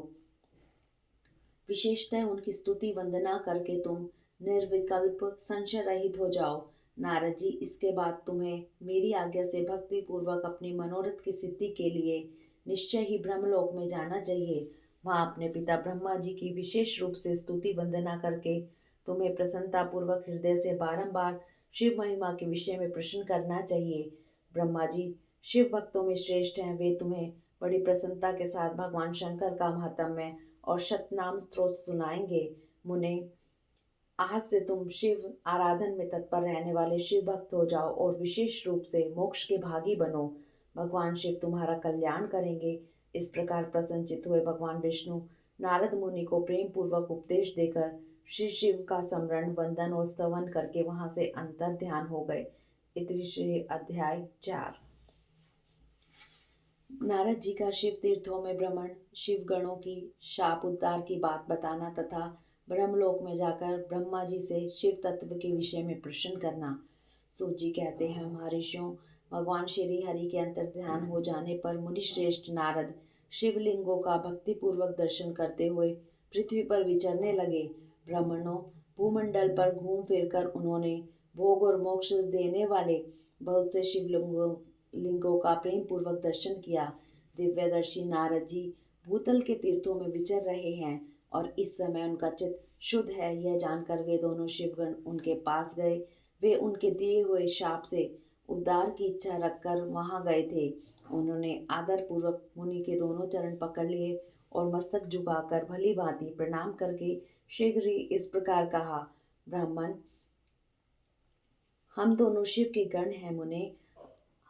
विशेषतः उनकी स्तुति वंदना करके तुम निर्विकल्प संशय रहित हो जाओ। नारद जी, इसके बाद तुम्हें मेरी आज्ञा से भक्ति पूर्वक अपनी मनोरथ की सिद्धि के लिए निश्चय ही ब्रह्मलोक में जाना चाहिए। वहां अपने पिता ब्रह्मा जी की विशेष रूप से स्तुति वंदना करके तुम्हें प्रसन्नता पूर्वक हृदय से बारंबार शिव महिमा के विषय में प्रश्न करना चाहिए। ब्रह्मा जी शिव भक्तों में श्रेष्ठ हैं। वे तुम्हें बड़ी प्रसन्नता के साथ भगवान शंकर का महात्म्य और शतनाम स्तोत्र सुनाएंगे। मुने, आज से तुम शिव आराधन में तत्पर रहने वाले शिव भक्त हो जाओ और विशेष रूप से मोक्ष के भागी बनो। भगवान शिव तुम्हारा कल्याण करेंगे। इस प्रकार प्रसन्नचित्त हुए भगवान विष्णु नारद मुनि को प्रेम पूर्वक उपदेश देकर श्री शिव का स्मरण वंदन और स्तवन करके वहां से अंतर ध्यान हो गए। इति श्री अध्याय 4। नारद जी का शिव तीर्थों में भ्रमण, शिव गणों की शाप उद्धार की बात बताना तथा ब्रह्मलोक में जाकर ब्रह्मा जी से शिव तत्व के विषय में प्रश्न करना। सूत जी कहते हैं, महर्षियों, भगवान श्री हरि के अंतर ध्यान हो जाने पर मुनिश्रेष्ठ नारद शिवलिंगों का भक्तिपूर्वक दर्शन करते हुए पृथ्वी पर विचरने लगे। ब्राह्मणों, भूमंडल पर घूम फिरकर उन्होंने भोग और मोक्ष देने वाले बहुत से शिवलिंगों का प्रेम पूर्वक दर्शन किया। दिव्यदर्शी नारद जी भूतल के तीर्थों में विचर रहे हैं और इस समय उनका चित्त शुद्ध है, यह जानकर वे दोनों शिवगण उनके पास गए। वे उनके दिए हुए शाप से उद्धार की इच्छा रखकर वहां गए थे। उन्होंने आदर पूर्वक मुनि के दोनों चरण पकड़ लिए और मस्तक झुकाकर भली भांति प्रणाम करके शीघ्र ही इस प्रकार कहा, ब्राह्मण, हम दोनों शिव के गण हैं। मुने,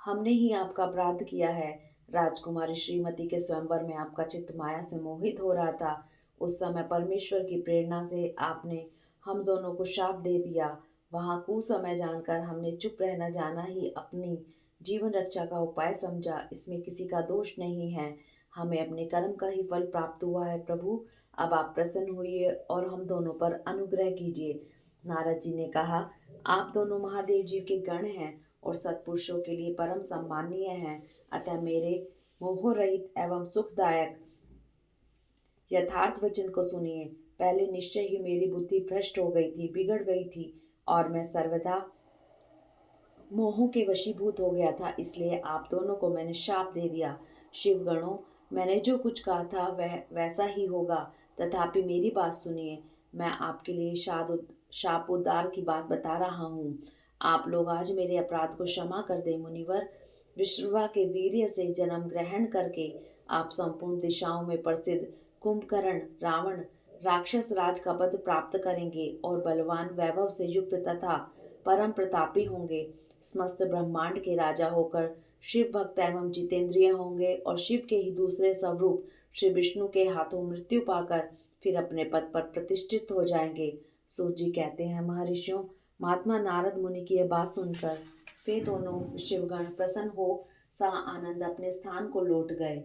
हमने ही आपका अपराध किया है। राजकुमारी श्रीमती के स्वयंवर में आपका चित्त माया से मोहित हो रहा था। उस समय परमेश्वर की प्रेरणा से आपने हम दोनों को शाप दे दिया। वहां कुसमय जानकर हमने चुप रहना जाना ही अपनी जीवन रक्षा का उपाय समझा। इसमें किसी का दोष नहीं है। हमें अपने कर्म का ही फल प्राप्त हुआ है। प्रभु, अब आप प्रसन्न हुई और हम दोनों पर अनुग्रह कीजिए। नारद जी ने कहा, आप दोनों महादेव जी के गण हैं और सत्पुरुषों के लिए परम सम्माननीय हैं। अतः मेरे मोह रहित एवं सुखदायक यथार्थ वचन को सुनिए। पहले निश्चय ही मेरी बुद्धि भ्रष्ट हो गई थी, बिगड़ गई थी और मैं सर्वदा मोहों के वशीभूत हो गया था। इसलिए आप दोनों को मैंने शाप दे दिया। शिवगणों, मैंने जो कुछ कहा था वह वैसा ही होगा, तथापि मेरी बात सुनिए। मैं आपके लिए शाप उद्धार की बात बता रहा हूँ। आप लोग आज मेरे अपराध को क्षमा कर दे। मुनिवर, विश्रवा के वीर्य से जन्म ग्रहण करके आप संपूर्ण दिशाओं में प्रसिद्ध कुंभकर्ण रावण राक्षस राज का पद प्राप्त करेंगे और बलवान वैभव से युक्त तथा परम प्रतापी होंगे। समस्त ब्रह्मांड के राजा होकर शिव भक्त एवं जितेंद्रिय होंगे और शिव के ही दूसरे स्वरूप श्री विष्णु के हाथों मृत्यु पाकर फिर अपने पद पर प्रतिष्ठित हो जाएंगे। सूत जी कहते हैं, महर्षियों, महात्मा नारद मुनि की यह बात सुनकर वे दोनों शिवगण प्रसन्न हो सा आनंद अपने स्थान को लौट गए।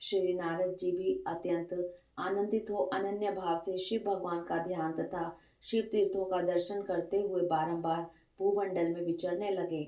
श्री नारद जी भी अत्यंत आनंदित हो अनन्य भाव से शिव भगवान का ध्यान तथा शिव तीर्थों का दर्शन करते हुए बारंबार भूमंडल में विचरने लगे।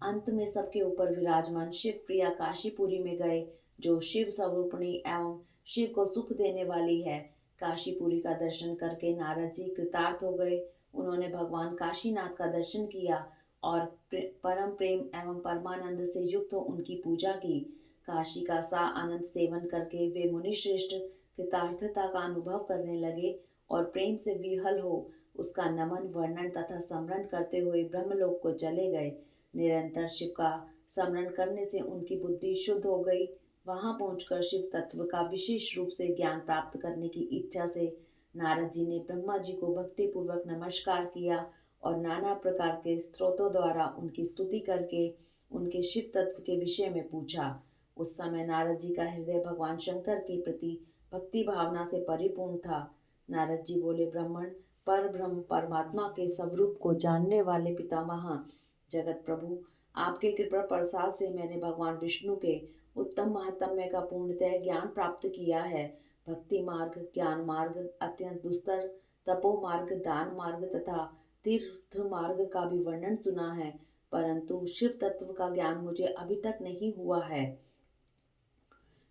अंत में सबके ऊपर विराजमान शिव प्रिया काशीपुरी में गए, जो शिव स्वरूपणी एवं शिव को सुख देने वाली है। काशीपुरी का दर्शन करके नारद जी कृतार्थ हो गए। उन्होंने भगवान काशीनाथ का दर्शन किया और परम प्रेम एवं परमानंद से युक्त हो उनकी पूजा की। काशी का सा आनंद सेवन करके वे मुनिश्रेष्ठ कृतार्थता का अनुभव करने लगे और प्रेम से विहल हो उसका नमन वर्णन तथा स्मरण करते हुए ब्रह्मलोक को चले गए। निरंतर शिव का स्मरण करने से उनकी बुद्धि शुद्ध हो गई। वहां पहुंचकर शिव तत्व का विशेष रूप से ज्ञान प्राप्त करने की इच्छा से नारद जी ने ब्रह्मा जी को भक्ति पूर्वक नमस्कार किया और नाना प्रकार के स्त्रोतों द्वारा उनकी स्तुति करके उनके शिव तत्व के विषय में पूछा। उस समय नारद जी का हृदय भगवान शंकर के प्रति भक्ति भावना से परिपूर्ण था। नारद जी बोले, ब्राह्मण, पर ब्रह्म परमात्मा के स्वरूप को जानने वाले पितामह जगत प्रभु, आपके कृपा प्रसाद से मैंने भगवान विष्णु के उत्तम महात्म्य का पूर्णतः ज्ञान प्राप्त किया है। भक्ति मार्ग, ज्ञान मार्ग, अत्यंत दुस्तर तपो मार्ग, दान मार्ग तथा तीर्थ मार्ग का भी वर्णन सुना है, परंतु शिव तत्व का ज्ञान मुझे अभी तक नहीं हुआ है।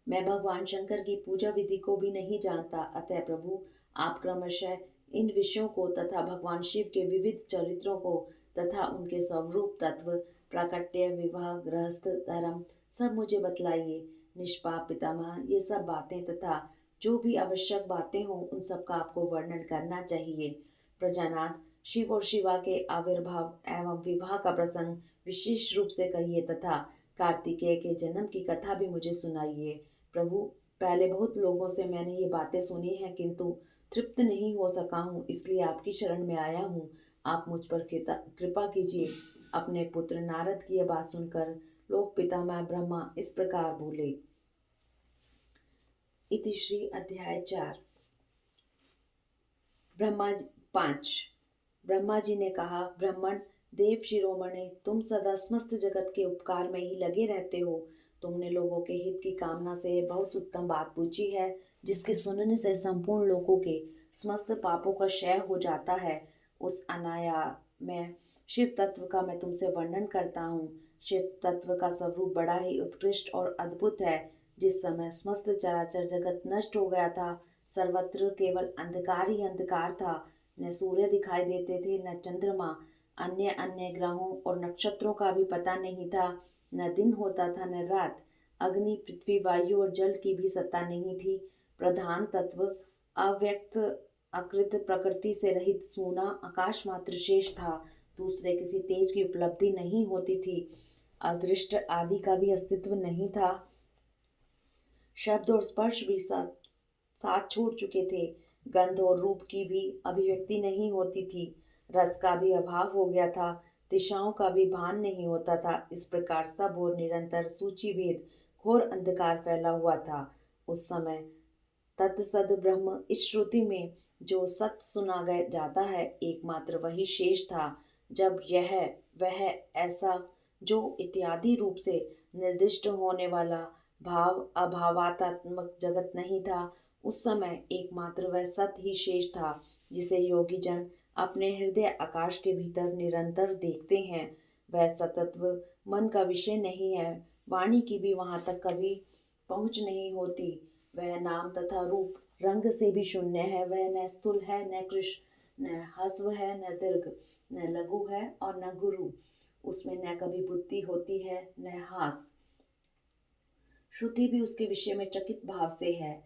मैं भगवान शंकर की पूजा विधि को भी नहीं जानता। अतः प्रभु, आप क्रमशः इन विषयों को तथा भगवान शिव के विविध चरित्रों को तथा उनके स्वरूप तत्व, प्राकट्य, विवाह, गृहस्थ धर्म सब मुझे बतलाइए। निष्पाप पितामह, ये सब बातें तथा जो भी आवश्यक बातें हों उन सब का आपको वर्णन करना चाहिए। प्रजानाथ, शिव और शिवा के आविर्भाव एवं विवाह का प्रसंग विशेष रूप से कहिए तथा कार्तिकेय के जन्म की कथा भी मुझे सुनाइए। प्रभु, पहले बहुत लोगों से मैंने ये बातें सुनी हैं किंतु तृप्त नहीं हो सका हूँ, इसलिए आपकी शरण में आया हूँ। आप मुझ पर कृपा कीजिए। अपने पुत्र नारद की यह बात सुनकर लोक पितामह ब्रह्मा इस प्रकार बोले। इति श्री अध्याय 4। ब्रह्मा 5। ब्रह्मा जी ने कहा, ब्राह्मण देव शिरोमणि, तुम सदा समस्त जगत के उपकार में ही लगे रहते हो। तुमने लोगों के हित की कामना से बहुत उत्तम बात पूछी है, जिसके सुनने से संपूर्ण लोगों के समस्त पापों का क्षय हो जाता है। उस अनाया में शिव तत्व का मैं तुमसे वर्णन करता हूँ। शिव तत्व का स्वरूप बड़ा ही उत्कृष्ट और अद्भुत है। जिस समय समस्त चराचर जगत नष्ट हो गया था, सर्वत्र केवल अंधकार ही अंधकार था। न सूर्य दिखाई देते थे, न चंद्रमा। अन्य अन्य ग्रहों और नक्षत्रों का भी पता नहीं था। न दिन होता था न रात। अग्नि, पृथ्वी, वायु और जल की भी सत्ता नहीं थी। प्रधान तत्व अव्यक्त अकृत प्रकृति से रहित सूना आकाश मात्र शेष था। दूसरे किसी तेज की उपलब्धि नहीं होती थी। अदृष्ट आदि का भी अस्तित्व नहीं था। शब्द और स्पर्श भी साथ छोड़ चुके थे। गंध और रूप की भी अभिव्यक्ति नहीं होती थी। रस का भी अभाव हो गया था। दिशाओं का भी भान नहीं होता था। इस प्रकार सब और निरंतर सूची भेद घोर अंधकार फैला हुआ था। उस समय तत्सद ब्रह्म इस श्रुति में जो सत्य सुना जाता है, एकमात्र वही शेष था। जब यह वह ऐसा जो इत्यादि रूप से निर्दिष्ट होने वाला भाव अभावात्मक जगत नहीं था, उस समय एकमात्र वह सत्य ही शेष था, जिसे योगी जन अपने हृदय आकाश के भीतर निरंतर देखते हैं। वह सतत्व मन का विषय नहीं है। वाणी की भी वहां तक कभी पहुंच नहीं होती। वह नाम तथा रूप रंग से भी शून्य है। वह न स्थूल है, न कृष्ण, न हस्व है, न दीर्घ, न लघु है और न गुरु। उसमें न कभी बुद्धि होती है न हास। श्रुति भी उसके विषय में चकित भाव से है।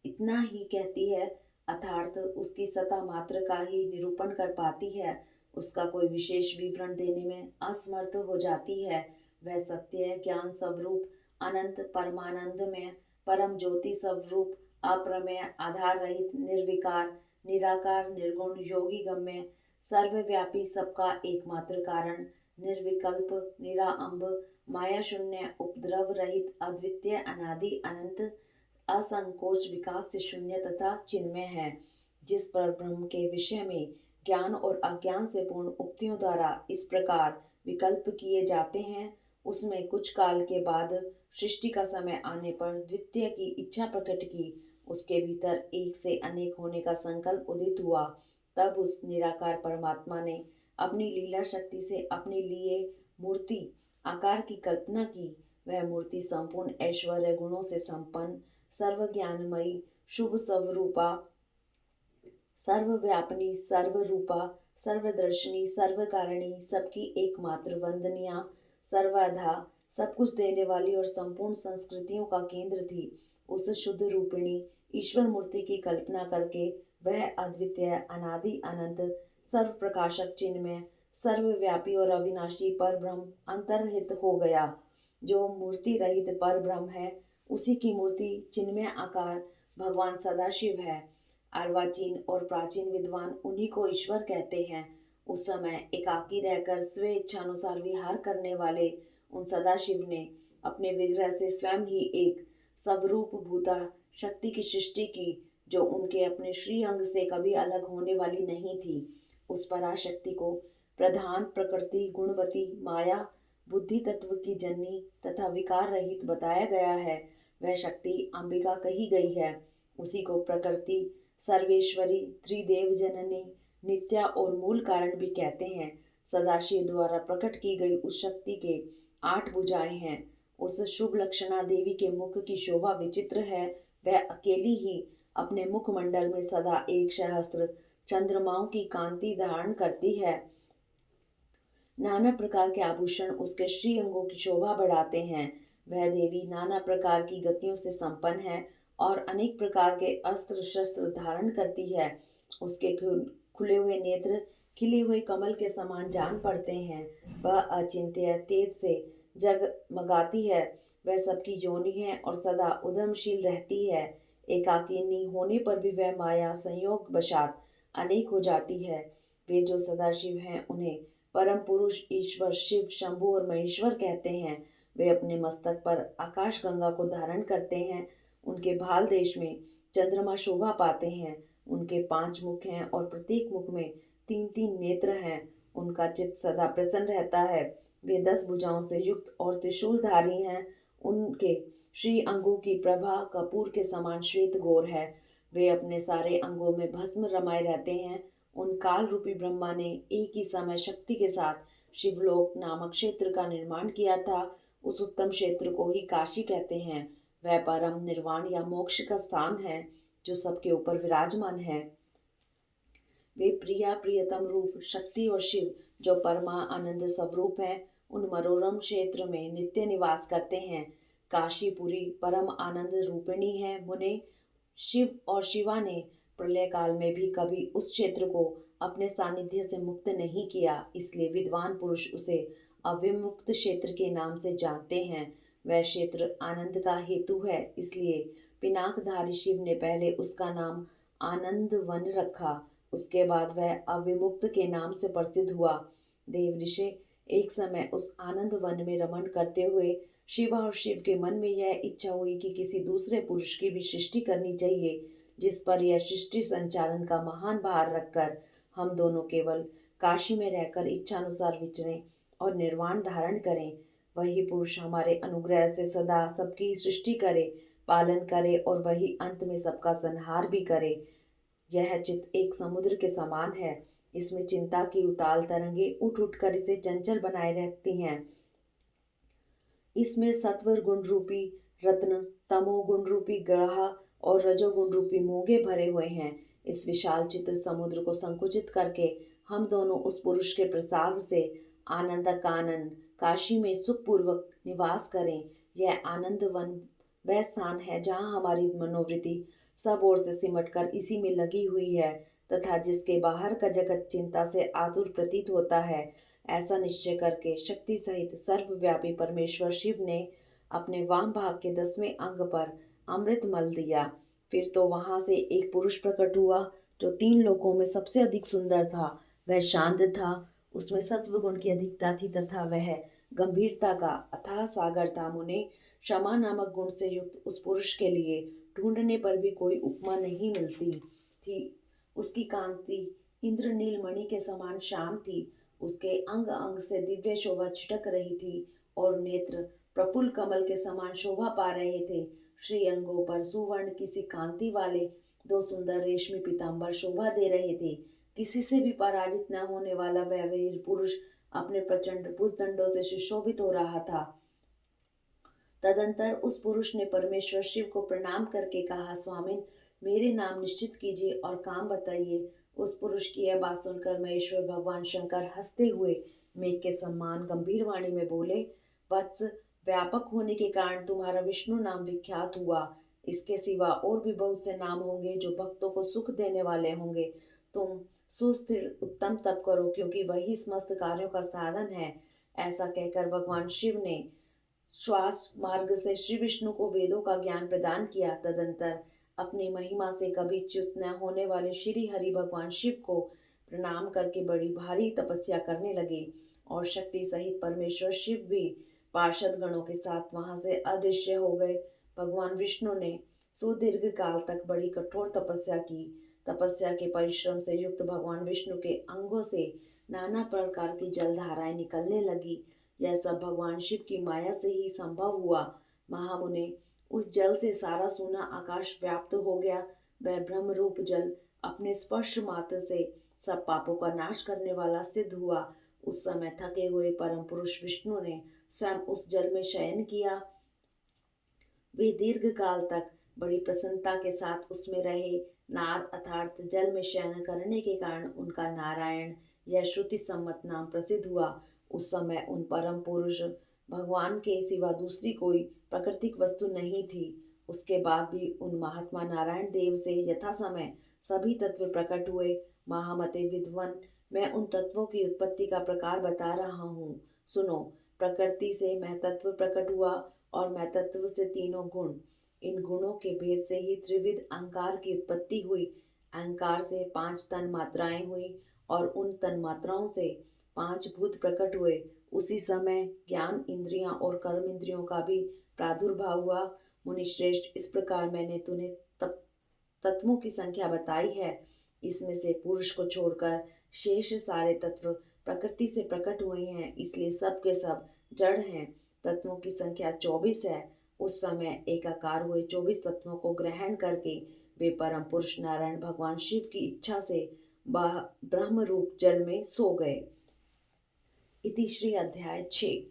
इतना ही कहती है, अर्थात उसकी सत्ता मात्र का ही निरूपण कर पाती है। उसका कोई विशेष विवरण देने में असमर्थ हो जाती है। वह सत्य ज्ञान स्वरूप अनंत परमानंद में परम ज्योति स्वरूप अप्रमेय आधार रहित निर्विकार निराकार निर्गुण योगी गम्य सर्वव्यापी सबका एकमात्र कारण निर्विकल्प निराअंब माया शून्य उपद्रव रहित अद्वितीय अनादि अनंत असंकोच विकास से शून्य तथा चिन्मय है। जिस पर ब्रह्म के विषय में ज्ञान और अज्ञान से पूर्ण उक्तियों द्वारा इस प्रकार विकल्प किए जाते हैं, उसमें कुछ काल के बाद सृष्टि का समय आने पर द्वितीय की इच्छा प्रकट की। उसके भीतर एक से अनेक होने का संकल्प उदित हुआ। तब उस निराकार परमात्मा ने अपनी लीला शक्ति से अपने लिए मूर्ति आकार की कल्पना की। वह मूर्ति संपूर्ण ऐश्वर्य गुणों से संपन्न, सर्वज्ञानमयी, शुभ स्वरूपा, सर्वव्यापिनी, सर्वरूपा, सर्वदर्शनी, सर्वकारिणी, सबकी एकमात्र वंदनिया, सर्वधा सब कुछ देने वाली और संपूर्ण संस्कृतियों का केंद्र थी। उस शुद्ध रूपिणी ईश्वर मूर्ति की कल्पना करके वह अद्वितीय अनादि अनंत सर्व प्रकाशक चिन्मय सर्वव्यापी और अविनाशी पर ब्रह्म अंतर्हित हो गया। जो मूर्ति रहित पर ब्रह्म है, उसी की मूर्ति चिन्मय आकार भगवान सदाशिव है। अर्वाचीन और प्राचीन विद्वान उन्हीं को ईश्वर कहते हैं। उस समय एकाकी रहकर स्वे इच्छानुसार विहार करने वाले उन सदाशिव ने अपने विग्रह से स्वयं ही एक स्वरूप भूता शक्ति की सृष्टि की, जो उनके अपने श्री अंग से कभी अलग होने वाली नहीं थी। उस पराशक्ति को प्रधान प्रकृति गुणवती माया बुद्धि तत्व की जननी तथा विकार रहित बताया गया है। वह शक्ति अंबिका कही गई है। उसी को प्रकृति सर्वेश्वरी त्रिदेव जननी नित्या और मूल कारण भी कहते हैं। सदाशिव द्वारा प्रकट की गई उस शक्ति के 8 भुजाएं हैं। उस शुभ लक्षणा देवी के मुख की शोभा विचित्र है। वह अकेली ही अपने मुखमंडल में सदा एक सहस्त्र चंद्रमाओं की कांति धारण करती है। नाना प्रकार के आभूषण उसके श्री अंगों की शोभा बढ़ाते हैं। वह देवी नाना प्रकार की गतियों से संपन्न है और अनेक प्रकार के अस्त्र शस्त्र धारण करती है। उसके खुले हुए नेत्र खिले हुए कमल के समान जान पड़ते हैं। वह अचिंत्य तेज से जगमगाती है। वह सबकी योनि है और सदा उद्यमशील रहती है। एकाकिनी होने पर भी वह माया संयोग वशात अनेक हो जाती है। वे जो सदाशिव हैं उन्हें परम पुरुष ईश्वर शिव शंभु और महेश्वर कहते हैं। वे अपने मस्तक पर आकाश गंगा को धारण करते हैं। उनके भाल देश में चंद्रमा शोभा पाते हैं। उनके 5 मुख हैं और प्रत्येक मुख में 3-3 नेत्र हैं। उनका चित्त सदा प्रसन्न रहता है। वे 10 भुजाओं से युक्त और त्रिशूलधारी हैं। उनके श्री अंगों की प्रभा कपूर के समान श्वेत गोर है। वे अपने सारे अंगों में भस्म रमाए रहते हैं। उन काल रूपी ब्रह्मा ने एक ही समय शक्ति के साथ शिवलोक नामक क्षेत्र का निर्माण किया था। उस उत्तम क्षेत्र को ही काशी कहते हैं। वह परम निर्वाण या मोक्ष का स्थान है जो सबके ऊपर विराजमान है। वे प्रिया प्रियतम रूप शक्ति और शिव जो परमा आनंद स्वरूप है उन मनोरम क्षेत्र में नित्य निवास करते हैं। काशीपुरी परम आनंद रूपिणी है। मुने शिव और शिवा ने प्रलय काल में भी कभी उस क्षेत्र को अपने सानिध्य से मुक्त नहीं किया, इसलिए विद्वान पुरुष उसे अविमुक्त क्षेत्र के नाम से जानते हैं। वह क्षेत्र आनंद का हेतु है, इसलिए पिनाकधारी शिव ने पहले उसका नाम आनंद वन रखा। उसके बाद वह अविमुक्त के नाम से प्रसिद्ध हुआ। देव ऋषि एक समय उस आनंद वन में रमण करते हुए शिवा और शिव के मन में यह इच्छा हुई कि किसी दूसरे पुरुष की भी सृष्टि करनी चाहिए, जिस पर यह सृष्टि संचालन का महान भार रखकर हम दोनों केवल काशी में रहकर इच्छानुसार विचरें और निर्वाण धारण करें। वही पुरुष हमारे अनुग्रह से सदा सबकी सृष्टि करे, पालन करे और वही अंत में सबका संहार भी करे। यह चित्त एक समुद्र के समान है। इसमें चिंता की उताल तरंगे उठ उठकर इसे चंचल बनाए रखती हैं। इसमें सत्वर गुण रूपी रत्न, तमोगुण रूपी ग्रह और रजोगुण रूपी मोगे भरे हुए हैं। इस विशाल चित्र समुद्र को संकुचित करके हम दोनों उस पुरुष के प्रसाद से आनंद कानन काशी में सुखपूर्वक निवास करें। यह आनंद वन वह स्थान है जहाँ हमारी मनोवृत्ति सब ओर से सिमटकर इसी में लगी हुई है तथा जिसके बाहर का जगत चिंता से आतुर प्रतीत होता है। ऐसा निश्चय करके शक्ति सहित सर्वव्यापी परमेश्वर शिव ने अपने वाम भाग के 10वें अंग पर अमृत मल दिया। फिर तो वहां से एक पुरुष प्रकट हुआ जो 3 लोकों में सबसे अधिक सुंदर था। वह शांत था, उसमें सत्व गुण की अधिकता थी तथा वह गंभीरता का अथाह सागर था। मुने क्षमा नामक गुण से युक्त उस पुरुष के लिए ढूंढने पर भी कोई उपमा नहीं मिलती थी। उसकी कांति इंद्रनील मणि के समान श्याम थी। उसके अंग अंग से दिव्य शोभा छिटक रही थी और नेत्र प्रफुल्ल कमल के समान शोभा पा रहे थे। श्री अंगों पर सुवर्ण किसी कांति वाले 2 सुंदर रेशमी पीताम्बर शोभा दे रहे थे। किसी से भी पराजित न होने वाला वह वीर पुरुष अपने प्रचंड भुजदंडों से सुशोभित हो रहा था। तदंतर उस पुरुष ने परमेश्वर शिव को प्रणाम करके कहा, स्वामिन, मेरे नाम निश्चित कीजिए और काम बताइए। उस पुरुष की यह बात सुनकर महेश्वर भगवान शंकर हंसते हुए मेघ के सम्मान गंभीर वाणी में बोले, वत्स, व्यापक होने के कारण तुम्हारा विष्णु नाम विख्यात हुआ। इसके सिवा और भी बहुत से नाम होंगे जो भक्तों को सुख देने वाले होंगे। तुम सुस्थिर उत्तम तप करो क्योंकि वही समस्त कार्यों का साधन है। ऐसा कहकर भगवान शिव ने श्वास मार्ग से श्री विष्णु को वेदों का ज्ञान प्रदान किया। तदंतर अपनी महिमा से कभी च्युत न होने वाले श्री हरि भगवान शिव को प्रणाम करके बड़ी भारी तपस्या करने लगे और शक्ति सहित परमेश्वर शिव भी पार्षद गणों के साथ वहां से अदृश्य हो गए। भगवान विष्णु ने सुदीर्घ काल तक बड़ी कठोर तपस्या की। तपस्या के परिश्रम से युक्त भगवान विष्णु के अंगों से नाना प्रकार की जलधाराएं निकलने लगी। यह सब भगवान शिव की माया से ही संभव हुआ। महामुने, उस जल से सारा सोना आकाश व्याप्त हो गया। वह ब्रह्म रूप जल अपने स्पर्श मात्र से सब पापों का नाश करने वाला सिद्ध हुआ। उस समय थके हुए परम पुरुष विष्णु ने स्वयं उस जल में शयन किया। वे दीर्घ काल तक बड़ी प्रसन्नता के साथ उसमें रहे। नार अर्थात जल में शयन करने के कारण उनका नारायण यह श्रुति सम्मत नाम प्रसिद्ध हुआ। उस समय उन परम पुरुष भगवान के सिवा दूसरी कोई प्राकृतिक वस्तु नहीं थी। उसके बाद भी उन महात्मा नारायण देव से यथा समय सभी तत्व प्रकट हुए। महामते विद्वन, मैं उन तत्वों की उत्पत्ति का प्रकार बता रहा हूँ। सुनो, प्रकृति से महतत्व प्रकट हुआ और महतत्व से तीनों गुण। इन गुणों के भेद से ही त्रिविध अहंकार की उत्पत्ति हुई। अहंकार से 5 तन मात्राएं हुई और उन तन मात्राओं से 5 भूत प्रकट हुए। उसी समय ज्ञान इंद्रियां और कर्म इंद्रियों का भी प्रादुर्भाव हुआ। मुनिश्रेष्ठ, इस प्रकार मैंने तुम्हें तत्वों की संख्या बताई है। इसमें से पुरुष को छोड़कर शेष सारे तत्व प्रकृति से प्रकट हुए हैं, इसलिए सब के सब जड़ हैं। तत्वों की संख्या 24 है। उस समय एकाकार हुए 24 तत्वों को ग्रहण करके वे परम पुरुष नारायण भगवान शिव की इच्छा से ब्रह्म रूप जल में सो गए। इति श्री अध्याय 6।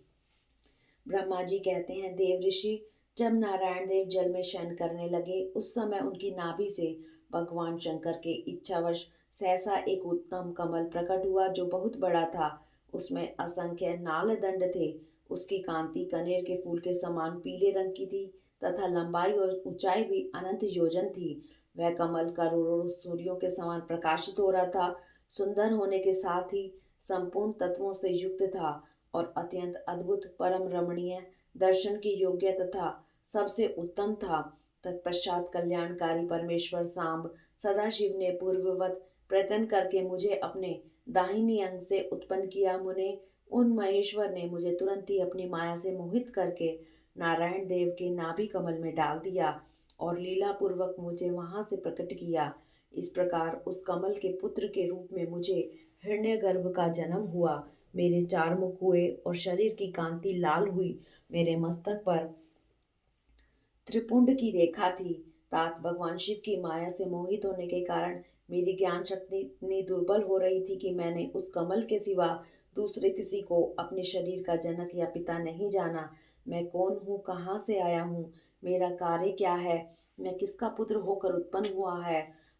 ब्रह्मा जी कहते हैं, देव ऋषि, जब नारायण देव जल में शयन करने लगे उस समय उनकी नाभि से भगवान शंकर के इच्छावश सहसा एक उत्तम कमल प्रकट हुआ जो बहुत बड़ा था। उसमें असंख्य नाल दंड थे। उसकी कांति कनेर के फूल के समान पीले रंग की थी तथा लंबाई और ऊंचाई भी अनंत योजन थी। वह कमल करोड़ों सूर्यों के समान प्रकाशित हो रहा था। सुंदर होने के साथ ही संपूर्ण तत्वों से युक्त था और अत्यंत अद्भुत, परम रमणीय, दर्शन की योग्य तथा सबसे उत्तम था। तत्पश्चात कल्याणकारी परमेश्वर सांब सदाशिव ने पूर्ववत प्रयत्न करके मुझे अपने दाहिनी अंग से उत्पन्न किया। मुने, उन महेश्वर ने मुझे तुरंत ही अपनी माया से मोहित करके नारायण देव के नाभि कमल में डाल दिया और लीला पूर्वक मुझे वहां से प्रकट किया। इस प्रकार उस कमल के पुत्र के रूप में मुझे हिरण्यगर्भ का जन्म हुआ। मेरे 4 मुख हुए और शरीर की कांति लाल हुई। मेरे मस्तक पर त्रिपुंड की रेखा थी। तात भगवान शिव की माया से मोहित होने के कारण मेरी ज्ञान शक्ति इतनी दुर्बल हो रही थी कि मैंने उस कमल के सिवा दूसरे किसी को अपने शरीर का जनक या पिता नहीं जाना। मैं कौन हूँ, कहाँ से आया हूँ, मेरा कार्य क्या है, मैं किसका पुत्र होकर उत्पन्न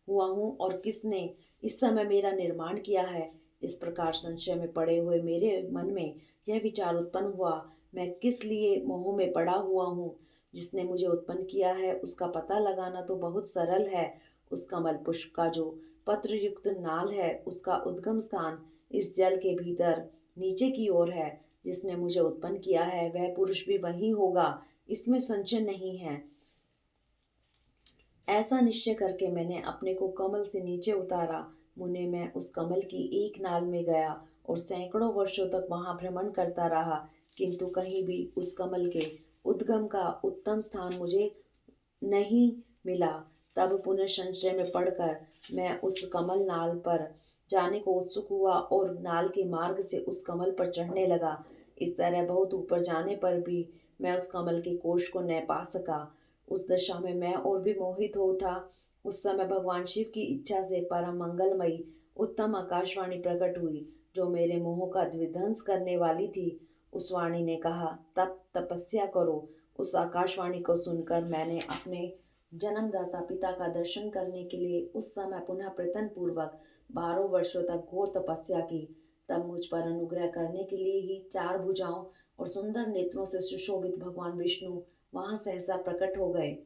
हुआ हूँ और किसने इस समय मेरा निर्माण किया है। इस प्रकार संशय में पड़े हुए मेरे मन में यह विचार उत्पन्न हुआ, मैं किस लिए मोह में पड़ा हुआ हूँ। जिसने मुझे उत्पन्न किया है उसका पता लगाना तो बहुत सरल है। उस कमल पुष्प का जो पत्र युक्त नाल है उसका उद्गम स्थान इस जल के भीतर नीचे की ओर है। जिसने मुझे उत्पन्न किया है वह पुरुष भी वही होगा, इसमें संशय नहीं है। ऐसा निश्चय करके मैंने अपने को कमल से नीचे उतारा। मुने, मैं उस कमल की एक नाल में गया और सैकड़ों वर्षों तक वहां भ्रमण करता रहा, किंतु कहीं भी उस कमल के उद्गम का उत्तम स्थान मुझे नहीं मिला। तब पुनः संशय में पड़कर मैं उस कमल नाल पर जाने को उत्सुक हुआ और नाल के मार्ग से उस कमल पर चढ़ने लगा। इस तरह बहुत ऊपर जाने पर भी मैं उस कमल के कोश को न पा सका। उस दशा में मैं और भी मोहित हो उठा। उस समय भगवान शिव की इच्छा से परम मंगलमयी उत्तम आकाशवाणी प्रकट हुई जो मेरे मोह का विध्वंस करने वाली थी। उस वाणी ने कहा, तप तपस्या करो। उस आकाशवाणी को सुनकर मैंने अपने जन्मदाता पिता का दर्शन करने के लिए उस समय पुनः प्रयत्न पूर्वक 12 वर्षों तक घोर तपस्या की। तब मुझ पर अनुग्रह करने के लिए ही 4 भुजाओं और सुंदर नेत्रों से सुशोभित भगवान विष्णु वहां सहसा प्रकट हो गए।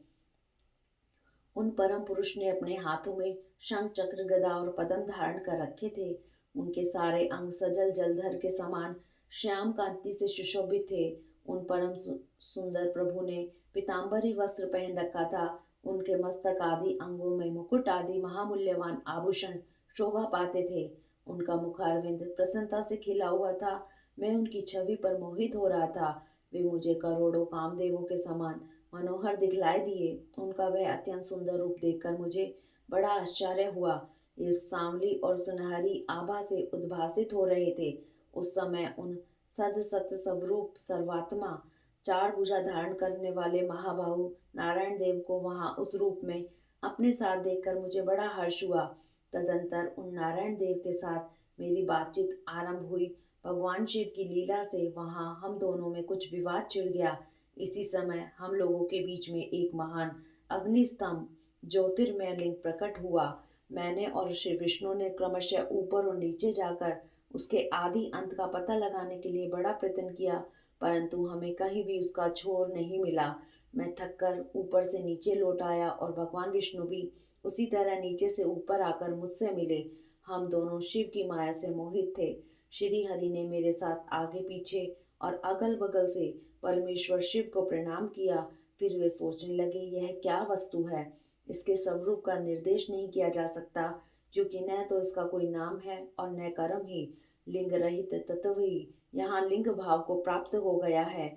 उन परम पुरुष ने अपने हाथों में शंख, चक्र, गदा और पद्म धारण कर रखे थे। उनके सारे अंग सजल जलधर के समान श्याम कांति से सुशोभित थे। उन परम सुंदर प्रभु ने पीतांबरी वस्त्र पहन रखा था। उनके मस्तक आदि अंगों में मुकुट आदि महामूल्यवान आभूषण शोभा पाते थे। उनका मुखारविंद प्रसन्नता से खिला हुआ था। मैं उनकी छवि पर मोहित हो रहा था। वे मुझे करोड़ों कामदेवों के समान मनोहर दिखलाई दिए। उनका वह अत्यंत सुंदर रूप देखकर मुझे बड़ा आश्चर्य हुआ। ये सांवली और सुनहरी आभा से उद्भासित हो रहे थे। उस समय उन सद सत स्वरूप सर्वात्मा 4 भुजा धारण करने वाले महाबाहु नारायण देव को वहां उस रूप में अपने साथ देखकर मुझे बड़ा हर्ष हुआ। तदंतर उन नारायण देव के साथ मेरी बातचीत आरंभ हुई। भगवान शिव की लीला से वहां हम दोनों में कुछ विवाद छिड़ गया। इसी समय हम लोगों के बीच में एक महान अग्निस्तंभ ज्योतिर्मय लिंग प्रकट हुआ। मैंने और श्री विष्णु ने क्रमशः ऊपर और नीचे जाकर उसके आदि अंत का पता लगाने के लिए बड़ा प्रयत्न किया, परंतु हमें कहीं भी उसका छोर नहीं मिला। मैं थककर ऊपर से नीचे लौट आया और भगवान विष्णु भी उसी तरह नीचे से ऊपर आकर मुझसे मिले। हम दोनों शिव की माया से मोहित थे। श्री हरि ने मेरे साथ आगे पीछे और अगल बगल से परमेश्वर शिव को प्रणाम किया। फिर वे सोचने लगे, यह क्या वस्तु है, इसके स्वरूप का निर्देश नहीं किया जा सकता, क्योंकि न तो इसका कोई नाम है और न कर्म ही। लिंग रहित तत्व ही यहाँ लिंग भाव को प्राप्त हो गया है।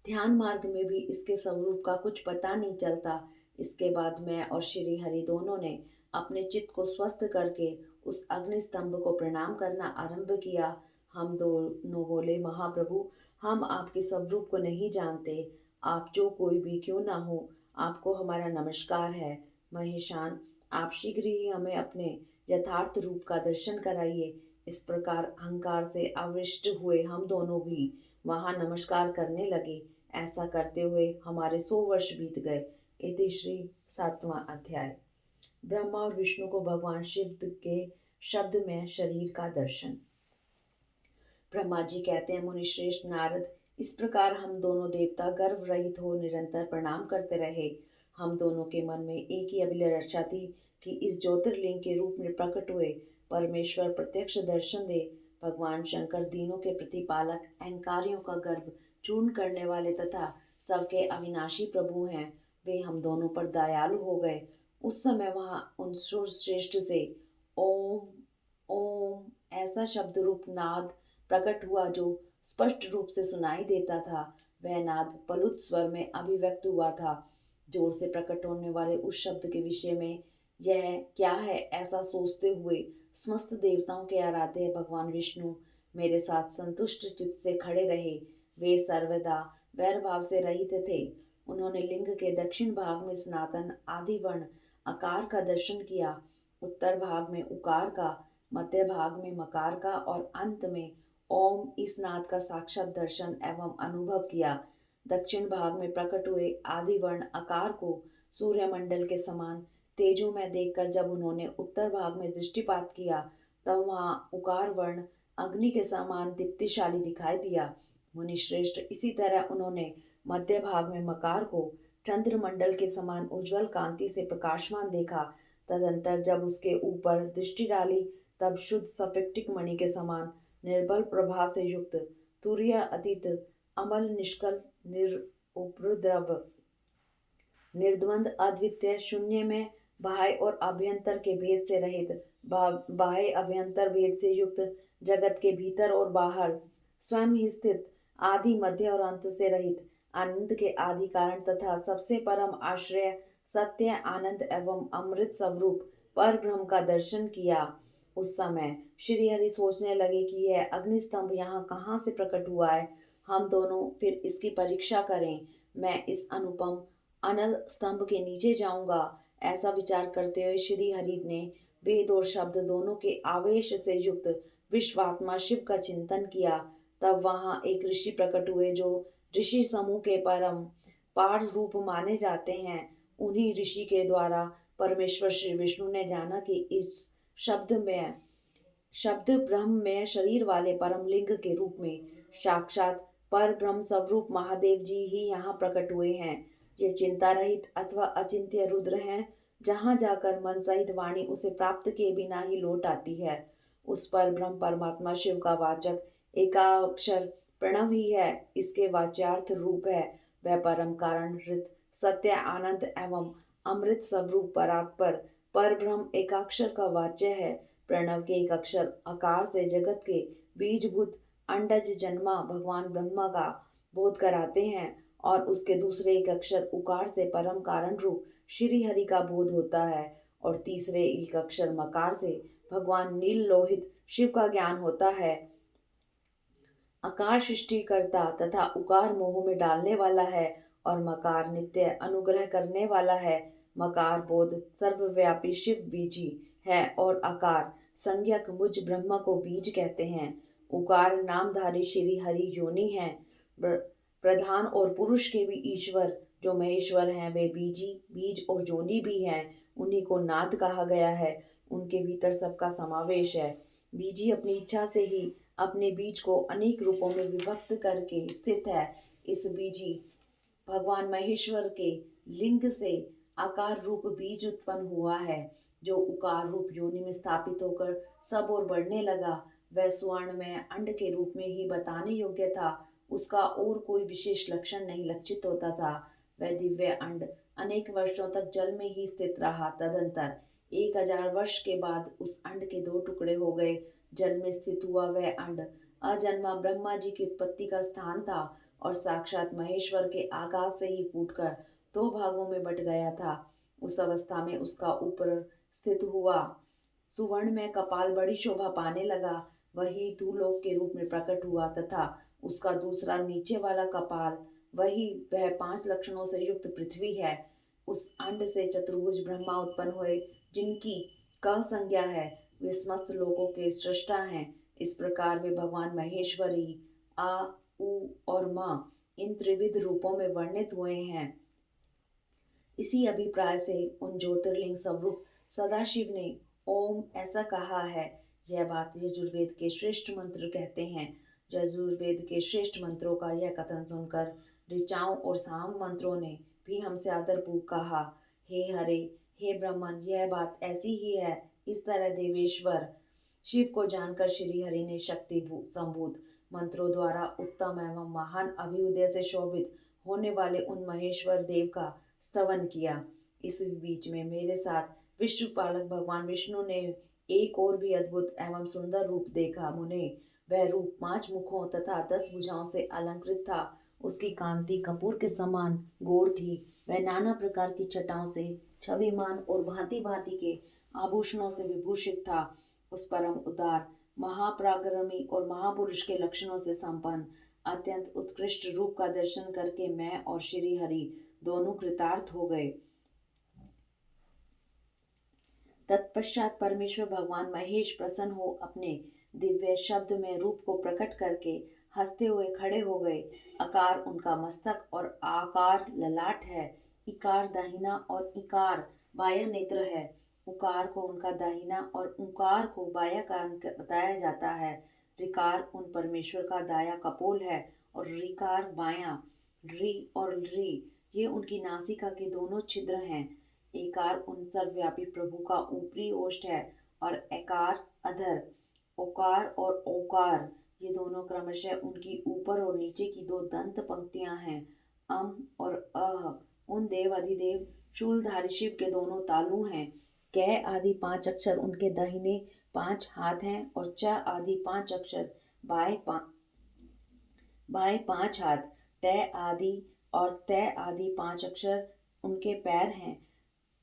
ध्यान मार्ग में भी इसके स्वरूप का कुछ पता नहीं चलता। इसके बाद मैं और श्री हरि दोनों ने अपने चित्त को स्वस्थ करके उस अग्नि स्तंभ को प्रणाम करना आरंभ किया। हम दोनों बोले, महाप्रभु, हम आपके स्वरूप को नहीं जानते। आप जो कोई भी क्यों ना हो, आपको हमारा नमस्कार है। महेशान, आप शीघ्र ही हमें अपने यथार्थ रूप का दर्शन कराइए। इस प्रकार अहंकार से आविष्ट हुए हम दोनों भी वहां नमस्कार करने लगे। ऐसा करते हुए हमारे 100 वर्ष बीत गए। इति श्री 7वां अध्याय। ब्रह्मा और विष्णु को भगवान शिव के शब्द में शरीर का दर्शन। ब्रह्मा जी कहते हैं, मुनि श्रेष्ठ नारद, इस प्रकार हम दोनों देवता गर्व रहित हो निरंतर प्रणाम करते रहे। हम दोनों के मन में एक ही अभिलाषा थी कि इस ज्योतिर्लिंग के रूप में प्रकट हुए परमेश्वर प्रत्यक्ष दर्शन दे। भगवान शंकर दीनों के प्रतिपालक, अहंकारियों का गर्व चूर्ण करने वाले तथा सबके अविनाशी प्रभु हैं। वे हम दोनों पर दयालु हो गए। उस समय वहां उन श्रेष्ठ से ओम ओम ऐसा शब्द रूप नाद प्रकट हुआ जो स्पष्ट रूप से सुनाई देता था। वह नाद पलुत स्वर में अभिव्यक्त हुआ था। जोर से प्रकट होने वाले उस शब्द के विषय में यह क्या है ऐसा सोचते हुए समस्त देवताओं के आराध्य भगवान विष्णु मेरे साथ संतुष्ट चित्त से खड़े रहे। वे सर्वदा वैर भाव से रहित थे। उन्होंने लिंग के दक्षिण भाग में सनातन आदि वर्ण आकार का दर्शन किया, उत्तर भाग में उकार का, मध्य भाग में मकार का और अंत में ओम इस नाद का साक्षात दर्शन एवं अनुभव किया। दक्षिण भाग में प्रकट हुए आदि वर्ण आकार को सूर्यमंडल के समान तेजों में देखकर जब उन्होंने उत्तर भाग में दृष्टिपात किया, तब वहां उकार वर्ण अग्नि के समान दीप्तिशाली दिखाई दिया। मुनिश्रेष्ठ, इसी तरह उन्होंने मध्य भाग में मकार को चंद्रमंडल के समान उज्जवल कांति से प्रकाशमान देखा। तदंतर जब उसके ऊपर दृष्टि डाली, तब शुद्ध सफेक्टिक मणि के समान निर्बल प्रभा से युक्त, तुर्य अतीत, अमल निष्कल, निरुपद्रव, निर्द्वंद, अद्वितीय, शून्य में बाह्य और अभ्यंतर के भेद से रहित, बाह्य अभ्यंतर भेद से युक्त, जगत के भीतर और बाहर स्वयं ही स्थित, आदि मध्य और अंत से रहित, आनंद के आदि कारण तथा सबसे परम आश्रय, सत्य, आनंद एवं अमृत स्वरूप पर ब्रह्म का दर्शन किया। उस समय श्री हरि सोचने लगे कि यह अग्निस्तंभ यहाँ कहाँ से प्रकट हुआ है। हम दोनों फिर इसकी परीक्षा करें। मैं इस अनुपम अनल स्तंभ के नीचे जाऊंगा। ऐसा विचार करते हुए श्री हरि ने वेद और शब्द दोनों के आवेश से युक्त विश्वात्मा शिव का चिंतन किया। तब वहां एक ऋषि प्रकट हुए जो ऋषि समूह के परम पार रूप माने जाते हैं। उन्हीं ऋषि के द्वारा परमेश्वर श्री विष्णु ने जाना कि इस शब्द ब्रह्म में शरीर वाले परम लिंग के रूप में साक्षात पर ब्रह्म स्वरूप महादेव जी ही यहाँ प्रकट हुए हैं। ये चिंता रहित अथवा अचिंत्य रुद्र हैं। जहाँ जाकर मन सहित वाणी उसे प्राप्त किए बिना ही लौट आती है। उस पर ब्रह्म परमात्मा शिव का वाचक एकाक्षर प्रणव ही है। इसके वाच्यार्थ रूप है वह परम कारण हृत सत्य आनंद एवं अमृत स्वरूप परात्पर पर ब्रह्म एकाक्षर का वाच्य है। प्रणव के एक अक्षर आकार से जगत के बीजभूत अंडज जन्मा भगवान ब्रह्मा का बोध कराते हैं और उसके दूसरे एक अक्षर उकार से परम कारण रूप श्री हरि का बोध होता है और तीसरे एक अक्षर मकार से भगवान नील लोहित शिव का ज्ञान होता है। अकार सृष्टि करता तथा उकार मोह में डालने वाला है और मकार नित्य अनुग्रह करने वाला है। मकार बोध सर्वव्यापी शिव बीजी है और आकार संज्ञक मुझ ब्रह्मा को बीज कहते हैं। उकार नामधारी श्री हरि योनि है। प्रधान और पुरुष के भी ईश्वर जो महेश्वर हैं वे बीजी बीज और योनि भी हैं। उन्हीं को नाद कहा गया है। उनके भीतर सबका समावेश है। बीजी अपनी इच्छा से ही अपने बीज को अनेक रूपों में विभक्त करके स्थित है। इस बीजी भगवान महेश्वर के लिंग से आकार रूप बीज उत्पन्न हुआ है, जो उकार रूप योनि में स्थापित होकर सब ओर बढ़ने लगा। वह स्वर्ण में अंड के रूप में ही बताने योग्य था, उसका और कोई विशेष लक्षण नहीं लक्षित होता था। वह दिव्य अंड अनेक वर्षों तक जल में ही स्थित रहा। तदंतर 1000 वर्ष के बाद उस अंड के 2 टुकड़े हो गए। जल में स्थित हुआ वह अंड अजन्मा ब्रह्मा जी की उत्पत्ति का स्थान था और साक्षात महेश्वर के आघात से ही फूटकर 2 भागों में बट गया था। उस अवस्था में उसका ऊपर स्थित हुआ सुवर्ण में कपाल बड़ी शोभा पाने लगा। वही धूलोक के रूप में प्रकट हुआ तथा उसका दूसरा नीचे वाला कपाल वही वह 5 लक्षणों से युक्त पृथ्वी है। उस अंड से चतुर्भुज ब्रह्मा उत्पन्न हुए, जिनकी क संज्ञा है। वे समस्त लोगों के सृष्टा हैं। इस प्रकार वे भगवान महेश्वर ही आ, उ और म इन त्रिविध रूपों में वर्णित हुए हैं। इसी अभिप्राय से उन ज्योतिर्लिंग स्वरूप सदाशिव ने ओम ऐसा कहा है। यह बात यजुर्वेद के श्रेष्ठ मंत्र कहते हैं। यजुर्वेद के श्रेष्ठ मंत्रों का यह कथन सुनकर ऋचाओं और साम मंत्रों ने भी हमसे आदरपूर्वक कहा, हे हरे, हे ब्रह्मन, यह बात ऐसी ही है। इस तरह देवेश्वर शिव को जानकर श्री हरि ने शक्ति संभूत मंत्रों द्वारा उत्तम एवं महान अभ्युदय से शोभित होने वाले उन महेश्वर देव का स्तवन किया। इस बीच में मेरे साथ विश्वपालक भगवान विष्णु ने एक और भी अद्भुत एवं सुंदर रूप देखा। मुने, वह रूप 5 मुखों तथा 10 भुजाओं से अलंकृत था। उसकी कांति कपूर के समान गौर थी। वह नाना प्रकार की छटाओं से छविमान और भांति भांति के आभूषणों से विभूषित था। उस परम उदार महापराक्रमी और महापुरुष के लक्षणों से संपन्न अत्यंत उत्कृष्ट रूप का दर्शन करके मैं और श्री हरि दोनों कृतार्थ हो गए। तत्पश्चात परमेश्वर भगवान महेश प्रसन्न हो अपने दिव्य शब्द में रूप को प्रकट करके हंसते हुए खड़े हो गए। अकार उनका मस्तक और आकार ललाट है। इकार दाहिना और इकार बायां नेत्र है। उकार को उनका दाहिना और उकार को बायां कान बताया जाता है। ऋकार उन परमेश्वर का दाया कपोल है और ऋकार बायां। ऋ और ऋ ये उनकी नासिका के दोनों छिद्र हैं। एकार उन सर्वव्यापी प्रभु का ऊपरी ओष्ठ है और एकार अधर। ओकार और ओकार ये दोनों क्रमशः उनकी ऊपर और नीचे की 2 दंत पंक्तियां हैं। अम और अह उन देव अधिदेव शूलधारी शिव के दोनों तालु हैं। कै आदि 5 अक्षर उनके दाहिने 5 हाथ हैं और च आदि 5 अक्षर बाएं 5 हाथ। टे आदि और तय आदि 5 अक्षर उनके पैर हैं।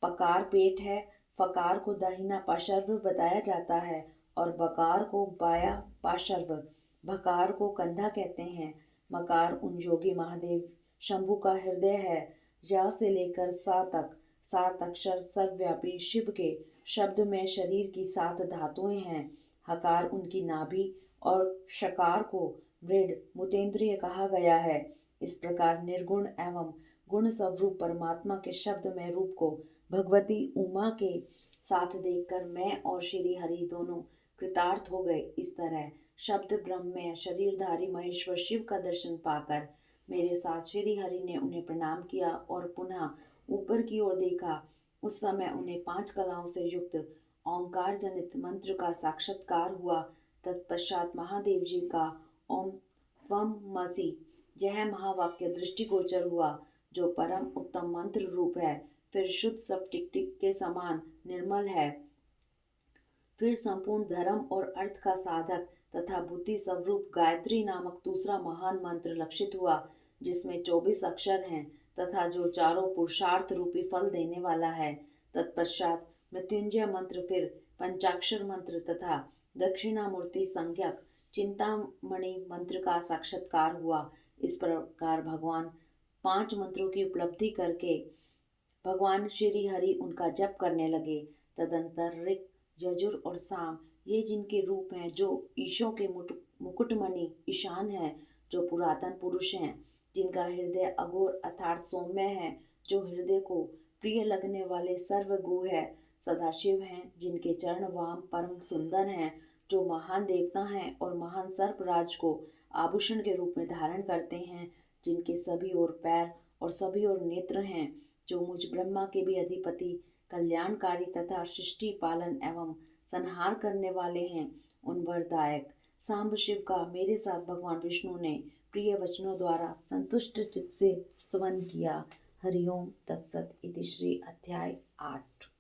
पकार पेट है। फकार को दाहिना पार्श्व बताया जाता है और बकार को बायां पार्श्व। भकार को कंधा कहते हैं। मकार उन योगी महादेव शंभु का हृदय है। या से लेकर सा तक 7 अक्षर सर्वव्यापी शिव के शब्द में शरीर की 7 धातुएं हैं। हकार उनकी नाभि और शकार को मृड मुतेंद्रिय कहा गया है। इस प्रकार निर्गुण एवं गुण स्वरूप परमात्मा के शब्द में रूप को भगवती उमा के साथ देखकर मैं और श्री हरि दोनों कृतार्थ हो गए। इस तरह शब्द ब्रह्म में शरीरधारी महेश्वर शिव का दर्शन पाकर मेरे साथ श्री हरि ने उन्हें प्रणाम किया और पुनः ऊपर की ओर देखा। उस समय उन्हें 5 कलाओं से युक्त ओंकार जनित मंत्र का साक्षात्कार हुआ। तत्पश्चात महादेव जी का ओम त्वमसि यह महावाक्य दृष्टिगोचर हुआ, जो परम उत्तम मंत्र रूप है, फिर शुद्ध स्फटिक के समान निर्मल है। फिर संपूर्ण धर्म और अर्थ का साधक तथा बुद्धि स्वरूप गायत्री नामक दूसरा महान मंत्र लक्षित हुआ, जिसमें 24 अक्षर हैं तथा जो चारों पुरुषार्थ रूपी फल देने वाला है। तत्पश्चात मृत्युंजय मंत्र, फिर पंचाक्षर मंत्र तथा दक्षिणामूर्ति संज्ञक चिंतामणि मंत्र का साक्षात्कार हुआ। इस प्रकार भगवान 5 मंत्रों की उपलब्धि करके भगवान श्री हरि उनका जप करने लगे। तदंतर ऋक, यजुर और साम ये जिनके रूप हैं, जो ईशों के मुकुटमणि ईशान हैं, जो पुरातन पुरुष हैं, जिनका हृदय अघोर अर्थात सौम्य है, जो हृदय को प्रिय लगने वाले सर्वगु है, सदाशिव हैं, जिनके चरण वाम परम सुंदर हैं, जो महान देवता हैं और महान सर्पराज को आभूषण के रूप में धारण करते हैं, जिनके सभी ओर पैर और सभी ओर नेत्र हैं, जो मुझ ब्रह्मा के भी अधिपति, कल्याणकारी तथा सृष्टि पालन एवं संहार करने वाले हैं, उन वरदायक सांब शिव का मेरे साथ भगवान विष्णु ने प्रिय वचनों द्वारा संतुष्ट चित्त से स्तवन किया। हरिओम तत्सत। इति श्री अध्याय 8।